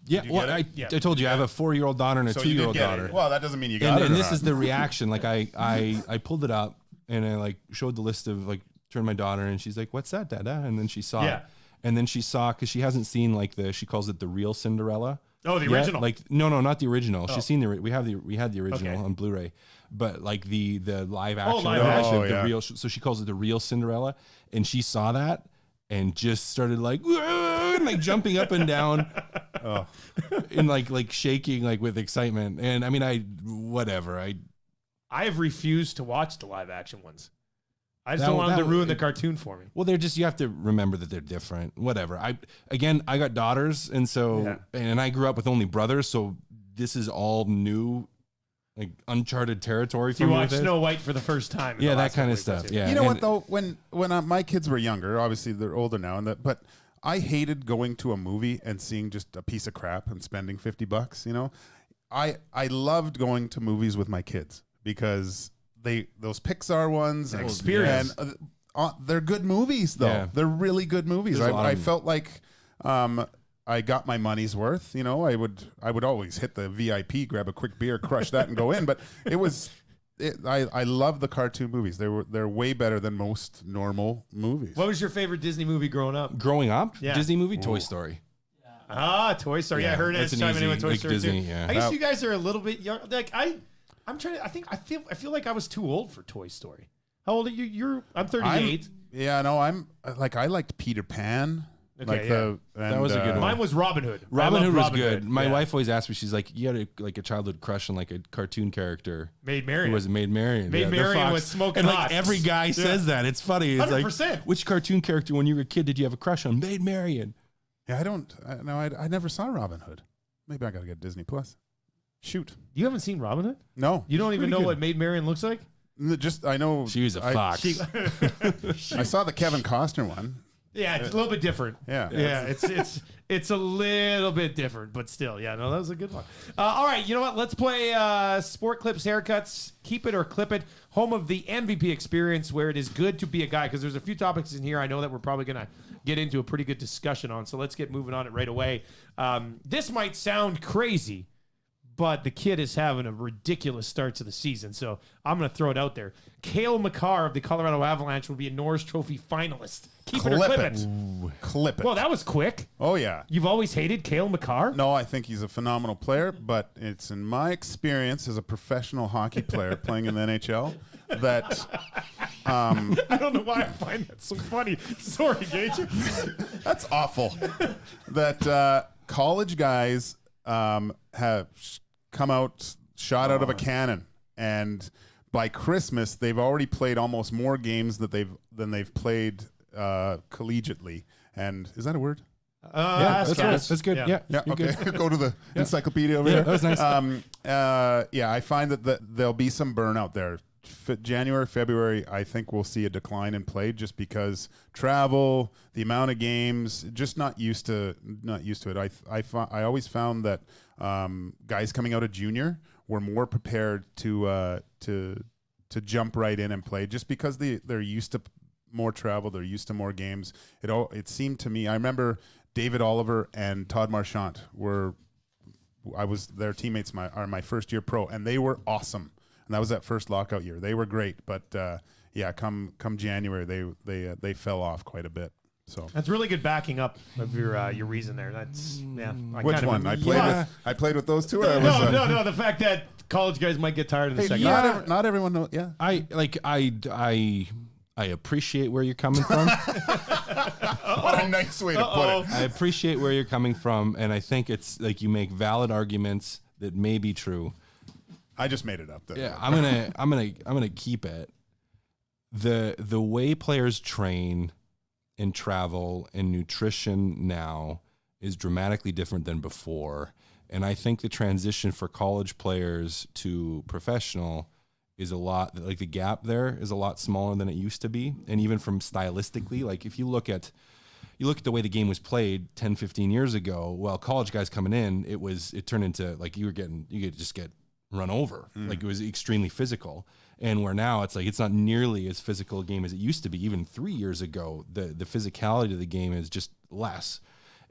Yeah, you well, get it? Yeah. I told you I have a 4-year-old daughter and a So you did 2-year-old get daughter. it. Well, that doesn't mean you got And, it. and or this not. is the reaction. Like I pulled it up and I like showed the list of like turned my daughter and she's like, "What's that, Dada?" And then she saw Yeah. it. And then she saw because she hasn't seen like she calls it the real Cinderella. Oh, the yet. original. Like no, not the original. She's seen we had the original Okay. on Blu-ray, but like the live action. live action. the Yeah. real. So she calls it the real Cinderella, and she saw that and just started like and like jumping up and down. Oh. And like shaking like with excitement. And I mean I I have refused to watch the live action ones. I just That- don't want them to that- ruin the cartoon for me. well, they're just you have to remember that they're different. Whatever. I got daughters, and so Yeah. and I grew up with only brothers, so this is all new, like uncharted territory for You me. watch with it. Snow White for the first time. in Yeah, the that last kind couple of weeks, that's stuff. it. Yeah. You know and- what though? When my kids were younger, obviously they're older now, but I hated going to a movie and seeing just a piece of crap and spending $50. You know, I loved going to movies with my kids because those Pixar ones Experience. and they're good movies though. Yeah. They're really good movies. I felt like I got my money's worth. You know, I would always hit the VIP, grab a quick beer, crush that, and go in. But I love the cartoon movies. They're way better than most normal movies. What was your favorite Disney movie growing up? Growing up, Yeah. Disney movie, Toy Story. Toy Story. Yeah, I heard that's it's an chiming in with easy, Toy like Story Disney, too. yeah. I guess you guys are a little bit young. Like I'm trying to. I feel like I was too old for Toy Story. How old are you? I'm 38. I liked Peter Pan. Okay, That was a good one. Mine was Robin Hood. Robin I Hood loved was good. My Yeah. wife always asked me, she's like, you had a childhood crush on like a cartoon character. Maid Who Marian. was it? Maid Marian. Maid the Marian Fox. was smoking and like hot. every guy says that. It's funny. It's 100%. like, which cartoon character when you were a kid did you have a crush on? Maid Marian. Yeah, I never saw Robin Hood. Maybe I got to get Disney Plus. Shoot. You haven't seen Robin Hood? No. You don't even know what Maid Marian looks like? Just I know She was a fox. I saw the Kevin Costner one. Yeah, it's a little bit different. Yeah. It's a little bit different, but still, yeah, no, that was a good one. All right, you know what? Let's play Sport Clips Haircuts. Keep it or clip it. Home of the MVP experience, where it is good to be a guy. Because there's a few topics in here I know that we're probably gonna get into a pretty good discussion on. So let's get moving on it right away. This might sound crazy, but the kid is having a ridiculous start to the season. So I'm going to throw it out there. Cale Makar of the Colorado Avalanche will be a Norris Trophy finalist. Keep it or clip it. Clip it. Well, that was quick. Oh, yeah. You've always hated Cale Makar? No, I think he's a phenomenal player, but it's in my experience as a professional hockey player playing in the NHL that I don't know why I find that so funny. Sorry, Gage. that's awful. That college guys have shot out of a cannon, and by Christmas they've already played almost more games than they've played collegiately. And is that a word? Yeah, that's right. right. That's good. Yeah. Yeah. you're Okay. good. Go to the encyclopedia over Yeah, here. that was nice. I find that there'll be some burnout there. January, February, I think we'll see a decline in play just because travel, the amount of games, just not used to it. I always found that guys coming out of junior were more prepared to jump right in and play just because they're used to more travel, they're used to more games. It seemed to me, I remember David Oliver and Todd Marchant I was their teammates my first year pro, and they were awesome. And that was that first lockout year. They were great, but come January, they fell off quite a bit. So That's really good backing up of your reason there. That's which one? I played with those two. Or No. The fact that college guys might get tired in the second. Not everyone knows. Yeah, I appreciate where you're coming from. what a nice way to put it. I appreciate where you're coming from, and I think it's like you make valid arguments that may be true. I just made it up. Though. Yeah, I'm gonna keep it. The way players train and travel and nutrition now is dramatically different than before, and I think the transition for college players to professional is a lot, like the gap there is a lot smaller than it used to be. And even from stylistically, like if you look at the way the game was played 10, 15 years ago, well, college guys coming in, it turned into like you could just get run over. Like it was extremely physical. And where now it's like it's not nearly as physical a game as it used to be. Even 3 years ago, the physicality of the game is just less.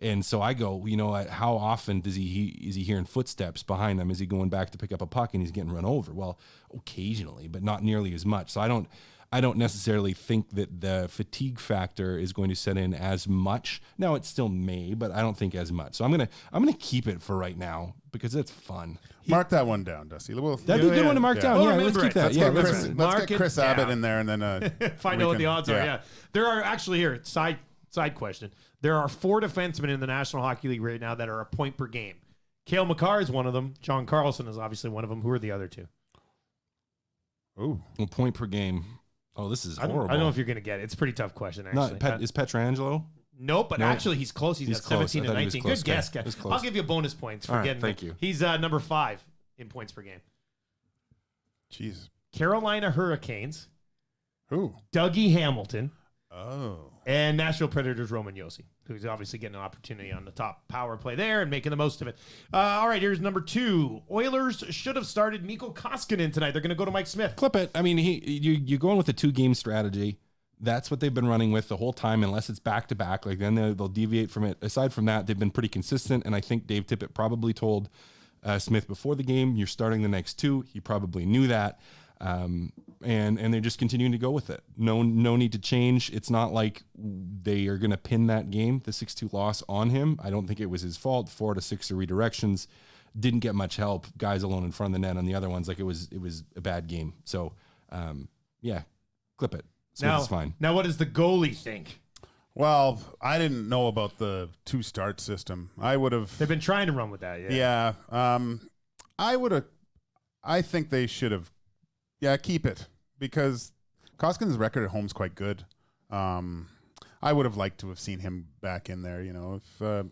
And so I go, how often is he hearing footsteps behind him? Is he going back to pick up a puck and he's getting run over? Well, occasionally, but not nearly as much. So I don't necessarily think that the fatigue factor is going to set in as much. Now it still may, but I don't think as much. So I'm gonna keep it for right now because it's fun. Mark that one down, Dusty. That'd be a good one to mark down. We'll Yeah, let's remember keep it. that. Let's get Kris Abbott in there, and then Find out what the odds are. Yeah, there are actually here side question. There are 4 defensemen in the National Hockey League right now that are a point per game. Cale Makar is one of them. John Carlson is obviously one of them. Who are the other 2? Ooh, a point per game. Oh, this is horrible. I don't know if you're going to get it. It's a pretty tough question, actually. Is Petrangelo? Nope, but actually he's close. He's at 17 and 19. Good guess, guys. I'll give you bonus points for getting thank you. He's number 5 in points per game. jeez. Carolina Hurricanes. Who? Dougie Hamilton. And Nashville Predators Roman Josi, who's obviously getting an opportunity on the top power play there and making the most of it. All right, here's number 2. Oilers should have started Mikko Koskinen tonight. They're going to go to Mike Smith. Clip it. I mean, you're going with a 2-game strategy. That's what they've been running with the whole time, unless it's back-to-back. Like, then they'll deviate from it. Aside from that, they've been pretty consistent, and I think Dave Tippett probably told Smith before the game, you're starting the next 2. He probably knew that. And they're just continuing to go with it. No need to change. It's not like they are going to pin that game, the 6-2 loss, on him. I don't think it was his fault. 4 to 6 redirections, didn't get much help. Guys alone in front of the net on the other ones. Like, it was a bad game. So, yeah, clip it. Smith is fine. Now, what does the goalie think? Well, I didn't know about the 2-start system. I would have. They've been trying to run with that. Yeah. Yeah. I think they should have. Yeah, keep it, because Koskinen's record at home is quite good. I would have liked to have seen him back in there. You know, if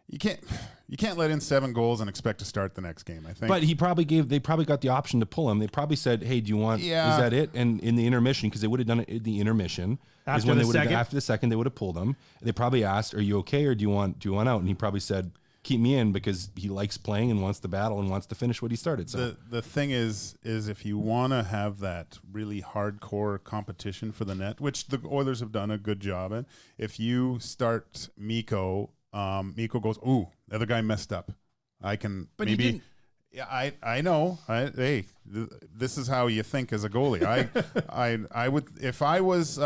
you can't let in 7 goals and expect to start the next game, I think. But they probably got the option to pull him. They probably said, "Hey, do you want? Yeah. Is that it?" And in the intermission, because they would have done it in the intermission, After after the second they would have pulled him. They probably asked, "Are you okay, or do you want out?" And he probably said, "Keep me in," because he likes playing and wants to battle and wants to finish what he started. So the thing is if you want to have that really hardcore competition for the net, which the Oilers have done a good job at, if you start Mikko, Mikko goes, "Ooh, the other guy messed up. I can But maybe." he didn't. Yeah, I know. This is how you think as a goalie. I would, if I was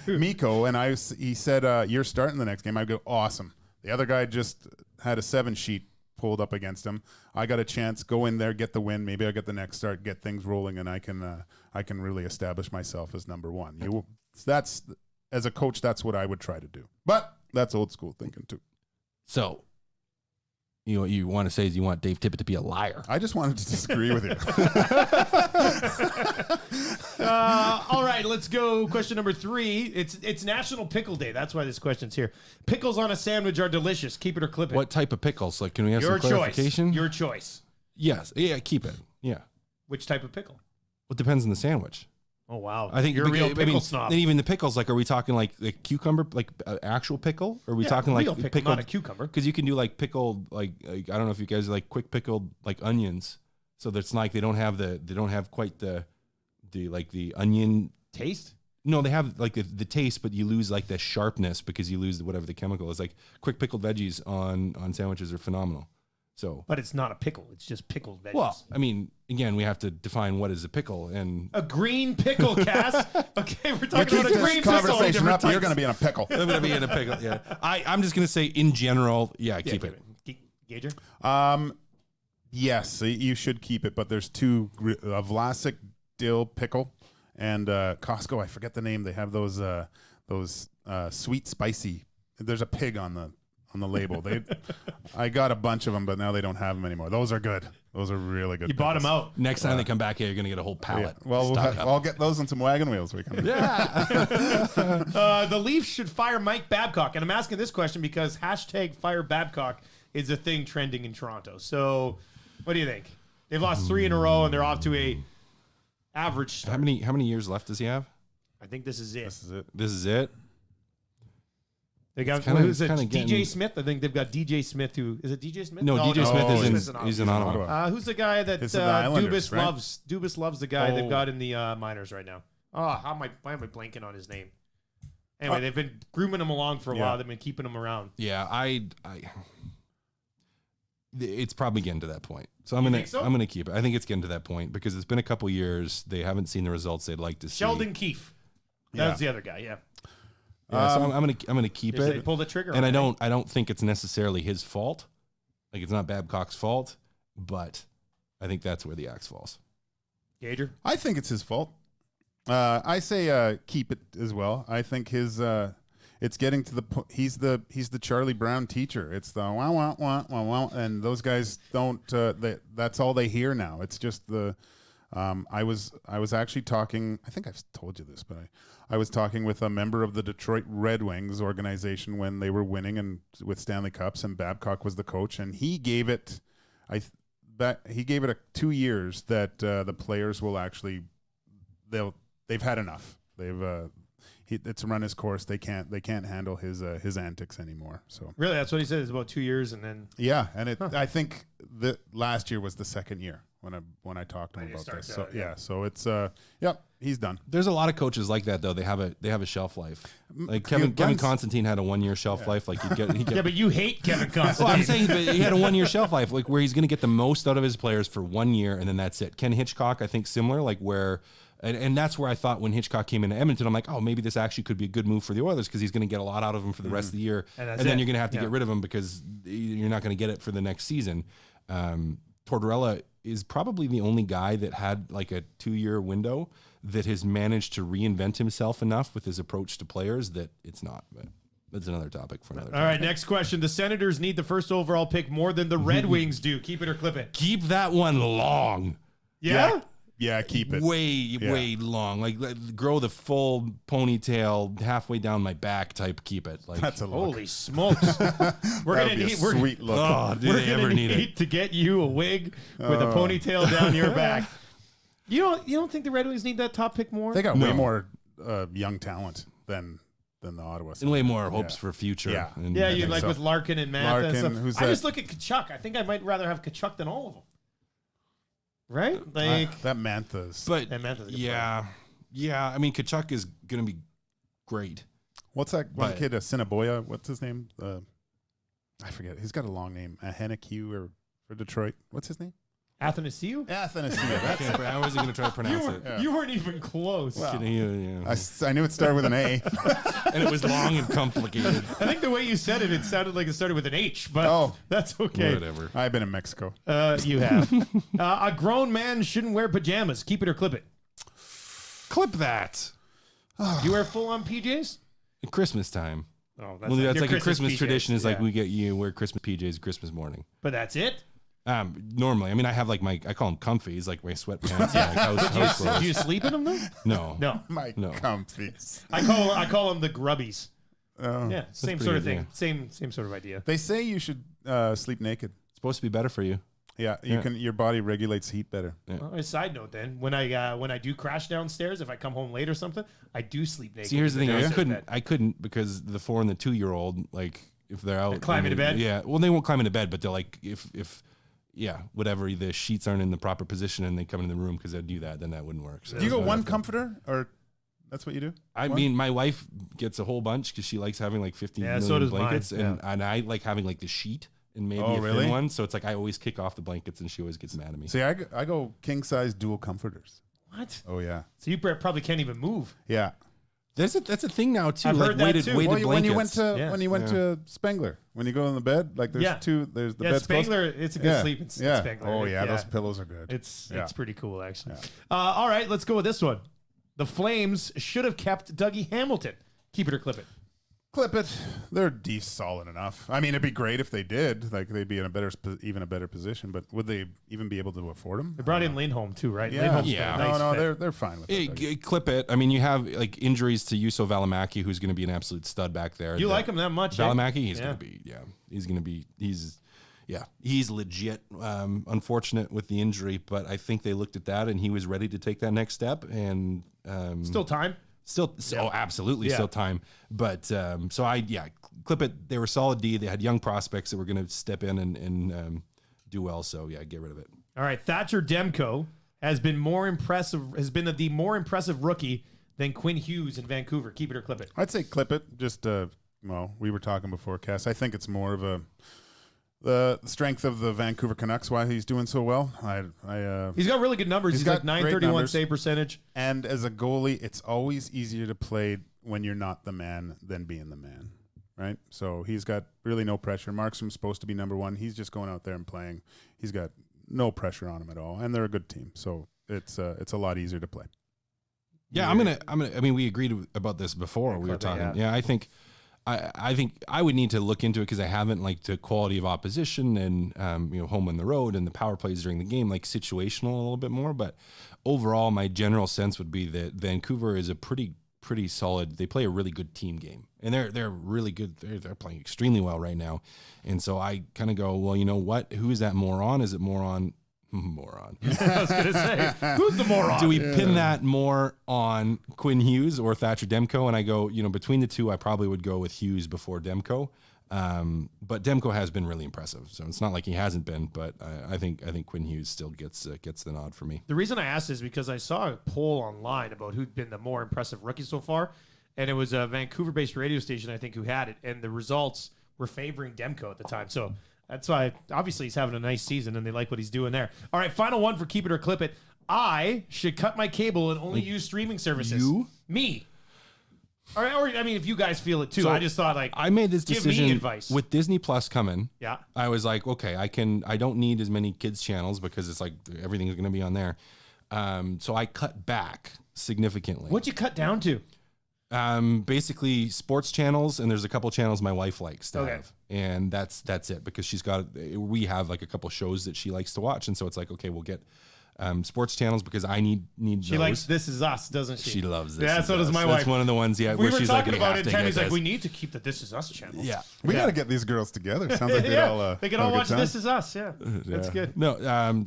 Mikko and he said, "You're starting the next game," I'd go, "Awesome." The other guy just had a 7-sheet pulled up against him. I got a chance, go in there, get the win. Maybe I get the next start, get things rolling, and I can really establish myself as number 1. That's as a coach, that's what I would try to do. But that's old school thinking too. So, what you want to say is you want Dave Tippett to be a liar. I just wanted to disagree with you. All right, let's go. Question number 3. It's National Pickle Day. That's why this question's here. Pickles on a sandwich are delicious. Keep it or clip it. What type of pickles? Like, can we have Your some clarification? choice. Your choice. Yes. Yeah, keep it. Yeah. Which type of pickle? Well, it depends on the sandwich. Oh, wow. I think you're a real pickle snob. And even the pickles, like, are we talking like cucumber, like actual pickle? Or are we talking like real pickle, not a cucumber? Because you can do like pickled, like I don't know if you guys like quick pickled like onions. So that's like they don't have quite the onion Taste? No, they have like the taste, but you lose like the sharpness because you lose whatever the chemical is. Like quick pickled veggies on sandwiches are phenomenal. So, but it's not a pickle. It's just pickled veggies. Well, I mean, again, we have to define what is a pickle and a green pickle, Cass. Okay, we're talking about a green conversation pickle. You're going to be in a pickle. I'm going to be in a pickle. Yeah, I'm just going to say in general, keep it. Gager? Yes, you should keep it. But there's 2: Vlasic dill pickle and Costco. I forget the name. They have those sweet spicy. There's a pig on the label. I got a bunch of them, but now they don't have them anymore. Those are good. Those are really good. You bought them out. Next time they come back here, you're going to get a whole pallet. Yeah. Well, I'll get those on some wagon wheels. We can. Yeah. The Leafs should fire Mike Babcock, and I'm asking this question because #fire Babcock is a thing trending in Toronto. So, what do you think? They've lost 3 in a row, and they're off to a average start. How many years left does he have? I think this is it. This is it. They got who's it? DJ Smith. I think they've got DJ Smith. Who is it? DJ Smith? No, DJ Smith is in Ottawa. Who's the guy that Dubas loves? Dubas loves the guy they've got in the minors right now. Why am I blanking on his name? Anyway, they've been grooming him along for a while. They've been keeping him around. Yeah, it's probably getting to that point. So I'm gonna keep it. I think it's getting to that point because it's been a couple years. They haven't seen the results they'd like to see. Sheldon Keefe. That was the other guy. Yeah. Yeah, so I'm gonna keep it. They pull the trigger, and I don't think it's necessarily his fault. Like it's not Babcock's fault, but I think that's where the axe falls. Gager, I think it's his fault. I say keep it as well. I think it's getting to the point. He's the Charlie Brown teacher. It's the wah wah wah wah wah, and those guys don't. That's all they hear now. It's just the. I was actually talking. I think I've told you this, but I was talking with a member of the Detroit Red Wings organization when they were winning and with Stanley Cups, and Babcock was the coach, and he gave it. He gave it 2 years that the players will actually they've had enough. it's run his course. They can't handle his antics anymore. So Really, that's what he said. It's about 2 years, and then yeah, and I think the last year was the second year when I talked to him you about start this. to- So yeah. so it's he's done. There's a lot of coaches like that though. They have a shelf life. Like Kevin Constantine had a 1 year shelf life. Like he'd get yeah, but you hate Kevin Well, I'm Constantine. saying but he had a 1 year shelf life, like where he's going to get the most out of his players for 1 year, and then that's it. Ken Hitchcock, I think, similar, like where, and that's where I thought when Hitchcock came into Edmonton, I'm like, oh, maybe this actually could be a good move for the Oilers because he's going to get a lot out of him for the rest of the year, And and that's then it. you're going to have to Yeah. get rid of him because you're not going to get it for the next season. Tortorella is probably the only guy that had like a 2 year window that has managed to reinvent himself enough with his approach to players that it's not. But that's another topic for another All time. right, next question. The Senators need the first overall pick more than the Red Wings do. Keep it or clip it. Keep that one long. Yeah? Yeah, keep it. Way long. Like grow the full ponytail halfway down my back type. Keep it. Like That's a look. Holy smokes. We're That going would to be a need sweet look. oh, do we're they gonna ever need need it? to get you a wig with a ponytail down your back. You don't think the Red Wings need that top pick more? They got way No. more young talent than the Ottawa. And way more hopes Yeah. for future. Yeah. And Yeah, I you think like so. with Larkin and Mantha and Larkin, stuff. who's I that? just look at Kachuk. I think I might rather have Kachuk than all of them. Right? Like, that Mantha's. But And Mantha's a good yeah. I mean, Kachuk is gonna be great. What's that one But- kid? Sinaboya. What's his name? I forget. He's got a long name. Henneque or for Detroit. What's his name? Athanasiou? Athanasiou. I wasn't gonna try to pronounce it. You weren't even close. Wow. Yeah. I knew it started with an A. And it was long and complicated. I think the way you said it, it sounded like it started with an H, but Oh. that's okay. Whatever. I've been in Mexico. You have. A grown man shouldn't wear pajamas. Keep it or clip it. Clip that. You wear full-on PJs? Christmas time. Oh, Well, that's your like a Christmas PJs, tradition. Is like yeah. we get you wear Christmas PJs Christmas morning. But that's it? Normally, I mean, I have like I call them comfies, like my sweatpants. and like house Do clothes. you sleep in them though? No. No. My No. comfies. I call them the grubbies. Oh. Yeah, same pretty sort of good, thing. Same sort of idea. They say you should sleep naked. It's supposed to be better for you. Yeah, you Yeah. can. Your body regulates heat better. Well, a side note then, when I do crash downstairs, if I come home late or something, I do sleep naked. See, here's the thing. Downstairs bed. I couldn't because the 4 and the 2 year old, like if they're out, climb into bed? Yeah. Well, they won't climb into bed, but they're like if whatever, the sheets aren't in the proper position and they come into the room because they do that, then that wouldn't work. So Do you go that's one what comforter, or that's what you do? I mean, my wife gets a whole bunch because she likes having like 50 Yeah, million so does mine, blankets, yeah. and I like having like the sheet and maybe Oh, a really? thin one. So it's like I always kick off the blankets, and she always gets mad at me. See, I go king size dual comforters. What? Oh yeah, So you probably can't even move. yeah. That's a thing now too. I've like heard that weighted too. weighted Well, when you went blankets. to Yeah. when you went to Spengler, when you go in the bed, like there's Yeah. two. There's the Yeah, bed's close. Spangler, it's a good Yeah, sleep. It's yeah. Spangler. Oh yeah, Yeah. those pillows are good. It's Yeah. pretty cool actually. Yeah. All right, let's go with this one. The Flames should have kept Dougie Hamilton. Keep it or clip it. Clip it. They're solid enough. I mean, it'd be great if they did. Like they'd be in even a better position. But would they even be able to afford him? They brought in Lindholm too, right? Yeah, Lindholm's Yeah. been a nice no, fit. they're fine with it. Clip it. I mean, you have like injuries to Juuso Valimaki, who's going to be an absolute stud back there. You like him that much? eh? Valimaki? He's Yeah. going to be. He's legit. Unfortunate with the injury, but I think they looked at that and he was ready to take that next step. And Still time. absolutely Yeah. still time. But clip it. They were solid D. They had young prospects that were going to step in and do well. So yeah, get rid of it. All right, Thatcher Demko has been more impressive. Has been the more impressive rookie than Quinn Hughes in Vancouver. Keep it or clip it. I'd say clip it. Just we were talking before, Cass. I think it's more of the strength of the Vancouver Canucks. Why he's doing so well. He's got really good numbers. He's got like great 931 numbers. save percentage. And as a goalie, it's always easier to play when you're not the man than being the man, right? So he's got really no pressure. Markstrom's supposed to be number one. He's just going out there and playing. He's got no pressure on him at all, and they're a good team. So it's a lot easier to play. Yeah, I'm gonna. I mean, we agreed about this before we were talking. Yeah, I think I would need to look into it because I haven't like the quality of opposition and home on the road and the power plays during the game, like situational a little bit more. But overall, my general sense would be that Vancouver is a pretty solid. They play a really good team game, and they're really good. They're playing extremely well right now, and so I kind of go, well, you know what? Who is that more on? Is it more on Moron. I was going to say, who's the moron? Do we pin that more on Quinn Hughes or Thatcher Demko? And I go, between the two, I probably would go with Hughes before Demko. But Demko has been really impressive, so it's not like he hasn't been. But I think Quinn Hughes still gets the nod for me. The reason I asked is because I saw a poll online about who'd been the more impressive rookie so far, and it was a Vancouver-based radio station, I think, who had it, and the results were favoring Demko at the time. So that's why, obviously, he's having a nice season, and they like what he's doing there. All right, final one for Keep It or Clip It. I should cut my cable and only use streaming services. You? Me. Or I mean, if you guys feel it too. So I just thought, I made this give decision me advice. with Disney Plus coming. Yeah. I was like, okay, I don't need as many kids channels because it's like everything is going to be on there. So I cut back significantly. What'd you cut down to? Basically sports channels, and there's a couple channels my wife likes to Okay. have, and that's it, because we have like a couple shows that she likes to watch, and so it's like, okay, we'll get sports channels because I need She those. likes This Is Us, doesn't she? She loves this. Yeah, Is so does Us. my That's wife. one of the ones. Yeah, We where were she's talking like, about "We it, have to Tammy's get like, this." we need to keep the This Is Us channel. Yeah. We got to get these girls together. Sounds like They can all watch This Is Us. Yeah, that's good. No,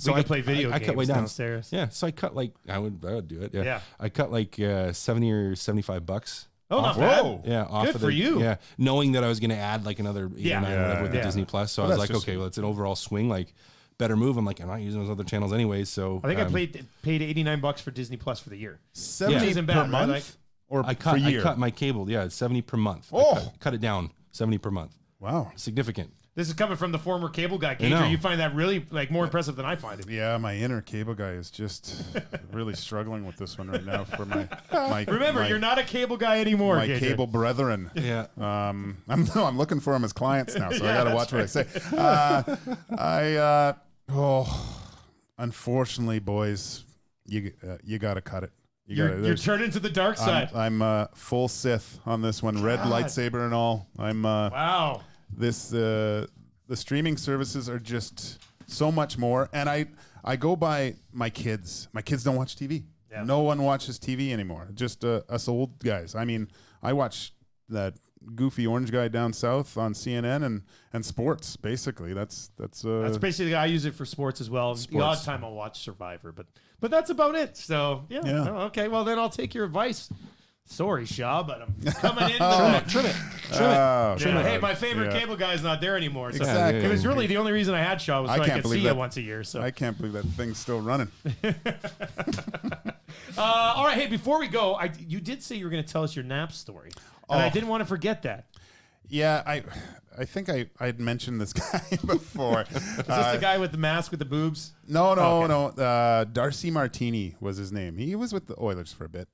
so We could play video I cut way games down. downstairs. Yeah, so I cut like I would do it. Yeah, Yeah. I cut like $70 or $75. Oh, not Whoa. bad. Yeah, off Good of for you. Yeah, knowing that I was going to add like another 8 Yeah. or 9 or whatever with the Yeah. Disney Plus, so Well, I was that's like, just- okay, well, it's an overall swing, like better move. I'm like, I'm not using those other channels anyways, so I think I paid $89 for Disney Plus for the year. 70 Isn't per bad, right? month Like- or I per cut year? I cut my cable. Yeah, it's 70 per month. Oh. Cut it down 70 per month. Wow. Significant. This is coming from the former cable guy, I Gage. know. You find that really more impressive than I find it. Yeah, my inner cable guy is just really struggling with this one right now for my Remember, my, you're not a cable guy anymore, my Gage. cable brethren. Yeah. I'm looking for them as clients now, so I got to watch what I say. Unfortunately, boys, you got to cut it. You're turning to the dark side. I'm full Sith on this one, red God. lightsaber and all. Wow. The streaming services are just so much more, and I go by my kids. My kids don't watch TV. Yeah. No one watches TV anymore. Just us old guys. I mean, I watch that goofy orange guy down south on CNN and sports. Basically, that's Basically, I use it for sports as well. The Sports. odd time I'll watch Survivor, but that's about it. So yeah. Yeah. Oh, okay. Well, then I'll take your advice. Sorry, Shaw, but I'm coming in. Trim it. Oh, Yeah, hey, my God. favorite Yeah. cable guy's not there anymore. So Exactly. It was really the only reason I had Shaw was so I can't could believe see you that. once a year. So I can't believe that thing's still running. all right. Hey, before we go, you did say you were going to tell us your nap story, and I Oh. didn't want to forget that. Yeah, I think I'd mentioned this guy before. Is this the guy with the mask with the boobs? No. Okay. Darcy Martini was his name. He was with the Oilers for a bit.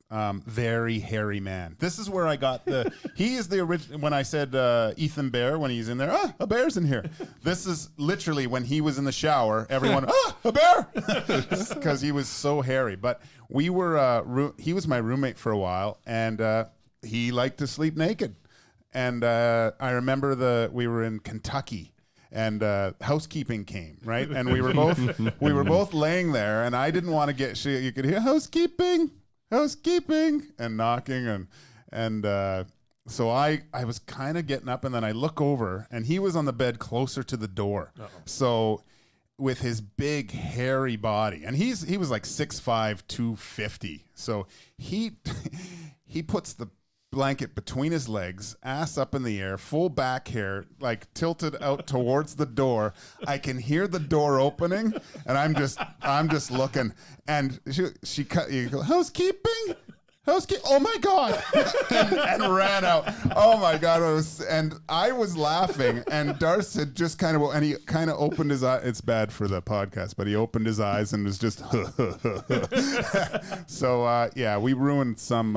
Very hairy man. This is where I got the. He is the original. When I said Ethan Bear when he's in there, a bear's in here. This is literally when he was in the shower. Everyone, a bear, because he was so hairy. But we were. He was my roommate for a while, and he liked to sleep naked. And I remember we were in Kentucky, and housekeeping came, right? And we were both laying there, and I didn't want to get shit. You could hear housekeeping, and knocking, and so I was kind of getting up, and then I look over, and he was on the bed closer to the door. Uh-oh. So with his big hairy body, and he was like 6'5", 250. So he puts the blanket between his legs, ass up in the air, full back hair, like tilted out towards the door. I can hear the door opening, and I'm just looking. And she cut. You go, housekeeping. Oh my God! and ran out. Oh my God! And I was laughing, and Darce had just he kind of opened his eye. It's bad for the podcast, but he opened his eyes and was just. So yeah, we ruined some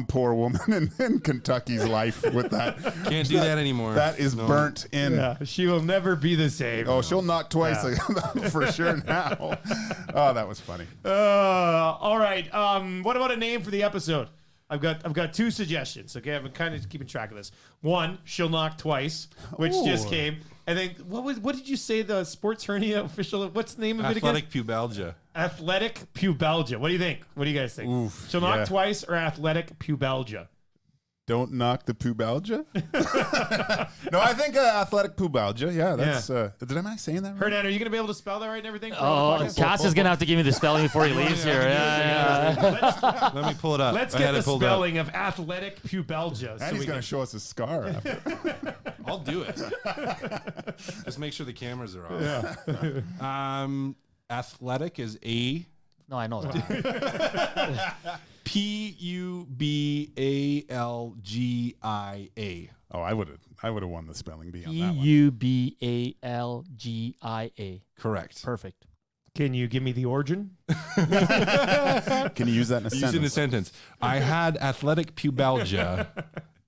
poor woman in Kentucky's life with that. Can't do that anymore. That is burnt in. Yeah, she will never be the same. Oh, she'll knock twice for sure now. Oh, that was funny. All right. What about a name for the episode? I've got two suggestions. Okay, I've been kind of keeping track of this. One, she'll knock twice, which just came, and then what did you say? The sports hernia official? What's the name of it again? Athletic Pubalgia. Athletic Pubalgia. What do you think? What do you guys think? Oof, she'll knock yeah. twice or athletic pubalgia? Don't knock the Pubalgia. No, I think athletic Pubalgia. Yeah, that's. Am I saying that right? Hernan, are you going to be able to spell that right and everything? Cass is going to have to give me the spelling before he leaves here. Yeah. Let me pull it up. Let's I get had the it pulled spelling of athletic Pubalgia. And he's going to show us a scar after. I'll do it. Just make sure the cameras are off. Yeah. Athletic is A. No, I know that. Pubalgia. Oh, I would have won the spelling bee on that one. Pubalgia. Correct. Perfect. Can you give me the origin? Can you use that in a Use sentence? in a sentence. I had athletic pubalgia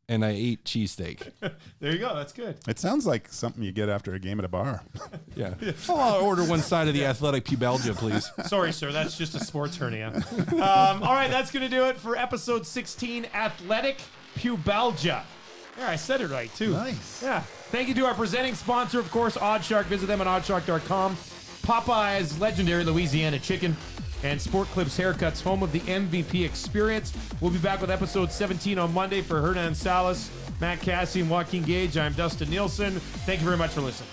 and I ate cheesesteak. There you go. That's good. It sounds like something you get after a game at a bar. Yeah. I'll order one side of the athletic pubalgia, please. Sorry, sir. That's just a sports hernia. All right, that's going to do it for episode 16, Athletic Pubalgia. Yeah, I said it right, too. Nice. Yeah. Thank you to our presenting sponsor, of course, Oddshark. Visit them at oddshark.com. Popeye's legendary Louisiana chicken. And Sport Clips Haircuts, home of the MVP experience. We'll be back with episode 17 on Monday for Hernan Salas, Matt Cassie, and Joaquin Gage. I'm Dustin Nielsen. Thank you very much for listening.